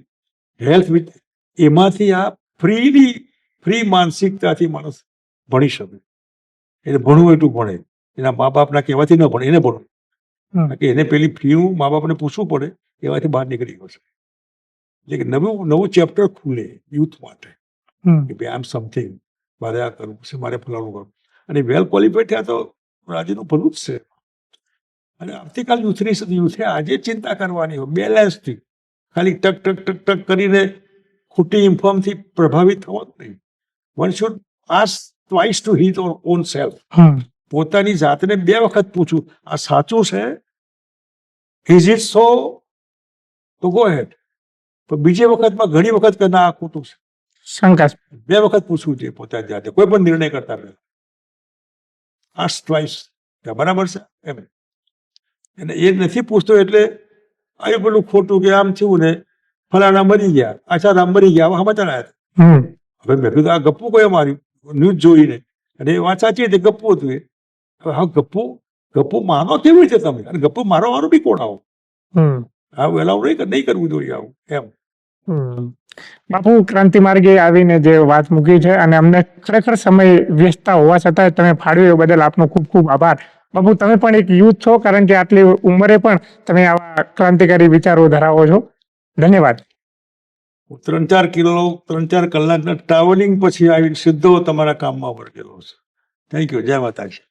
હેલ્થ વિથ, એમાંથી આ ફ્રી માનસિકતાથી માણસ ભણી શકે. એને ભણવું એટલું ભણે, એના મા બાપના કહેવાથી ન ભણે, એને ભણવું. કારણ કે એને પેલી ફીનું મા બાપને પૂછવું પડે, એવાથી બહાર નીકળી ગયો છે. એટલે કે નવું ચેપ્ટર ખુલે યુથ માટે કે ભાઈ આમ સમથિંગ, મારે આ કરવું છે, મારે ફલાણું કરવું. અને વેલ ક્વોલિફાઈડ થયા તો રાજ્યનું ભલું જ છે. અને આવતીકાલ યુથે આજે ચિંતા કરવાની હોય બેલેન્સથી. ખાલી ટક ટક ટક ટક કરીને ખોટી ઇન્ફોર્મથી પ્રભાવિત થવાનું નહીં. One should ask twice to his own self. પોતાની જાતને 2 વખત પૂછું, આ સાચું છે, ઇઝ ઇટ સો, તો ગો હેડ. પણ બીજી વખતમાં ઘણી વખત કે ના આ ખોટું છે. શંકા 2 વખત પૂછવું જોઈએ પોતાની જાતે, કોઈ પણ નિર્ણય કરતા પહેલા. આસ્ક ટ્વાઇસ, બરાબર છે એમ. અને એ નથી પૂછતો એટલે આવ્યું પેલું ખોટું કે આમ થયું ને ફલાણા મરી ગયા, આછારામ મરી ગયા, હવે સમાચાર આવ્યા. હવે મેં કીધું આ ગપ્પુ કયો માર્યું ન્યૂઝ જોઈને, અને એ વાત સાચી હતી, ગપ્પુ હતું એ. હવે હા ગપ્પુ માનો કેવી રીતે તમે? અને ગપ્પુ મારવાનું બી કોણ આવો? આવું એલાઉ નહીં કરવું જોઈએ આવું એમ. બાપુ, ક્રાંતિ માર્ગે આવીને જે વાત મૂકી છે અને અમને ખરેખર સમય વ્યસ્તતા હોવા છતાં તમે ફાળવ્યું એ બદલ આપનો ખૂબ ખૂબ આભાર. બાપુ, તમે પણ એક યુથ છો, કારણ કે આટલી ઉંમરે પણ તમે આવા ક્રાંતિકારી વિચારો ધરાવો છો. ધન્યવાદ. 3-4 કલાકના ટ્રાવેલિંગ પછી આવીને સીધો તમારા કામમાં વળગેલો છે. Thank you. જય માતાજી.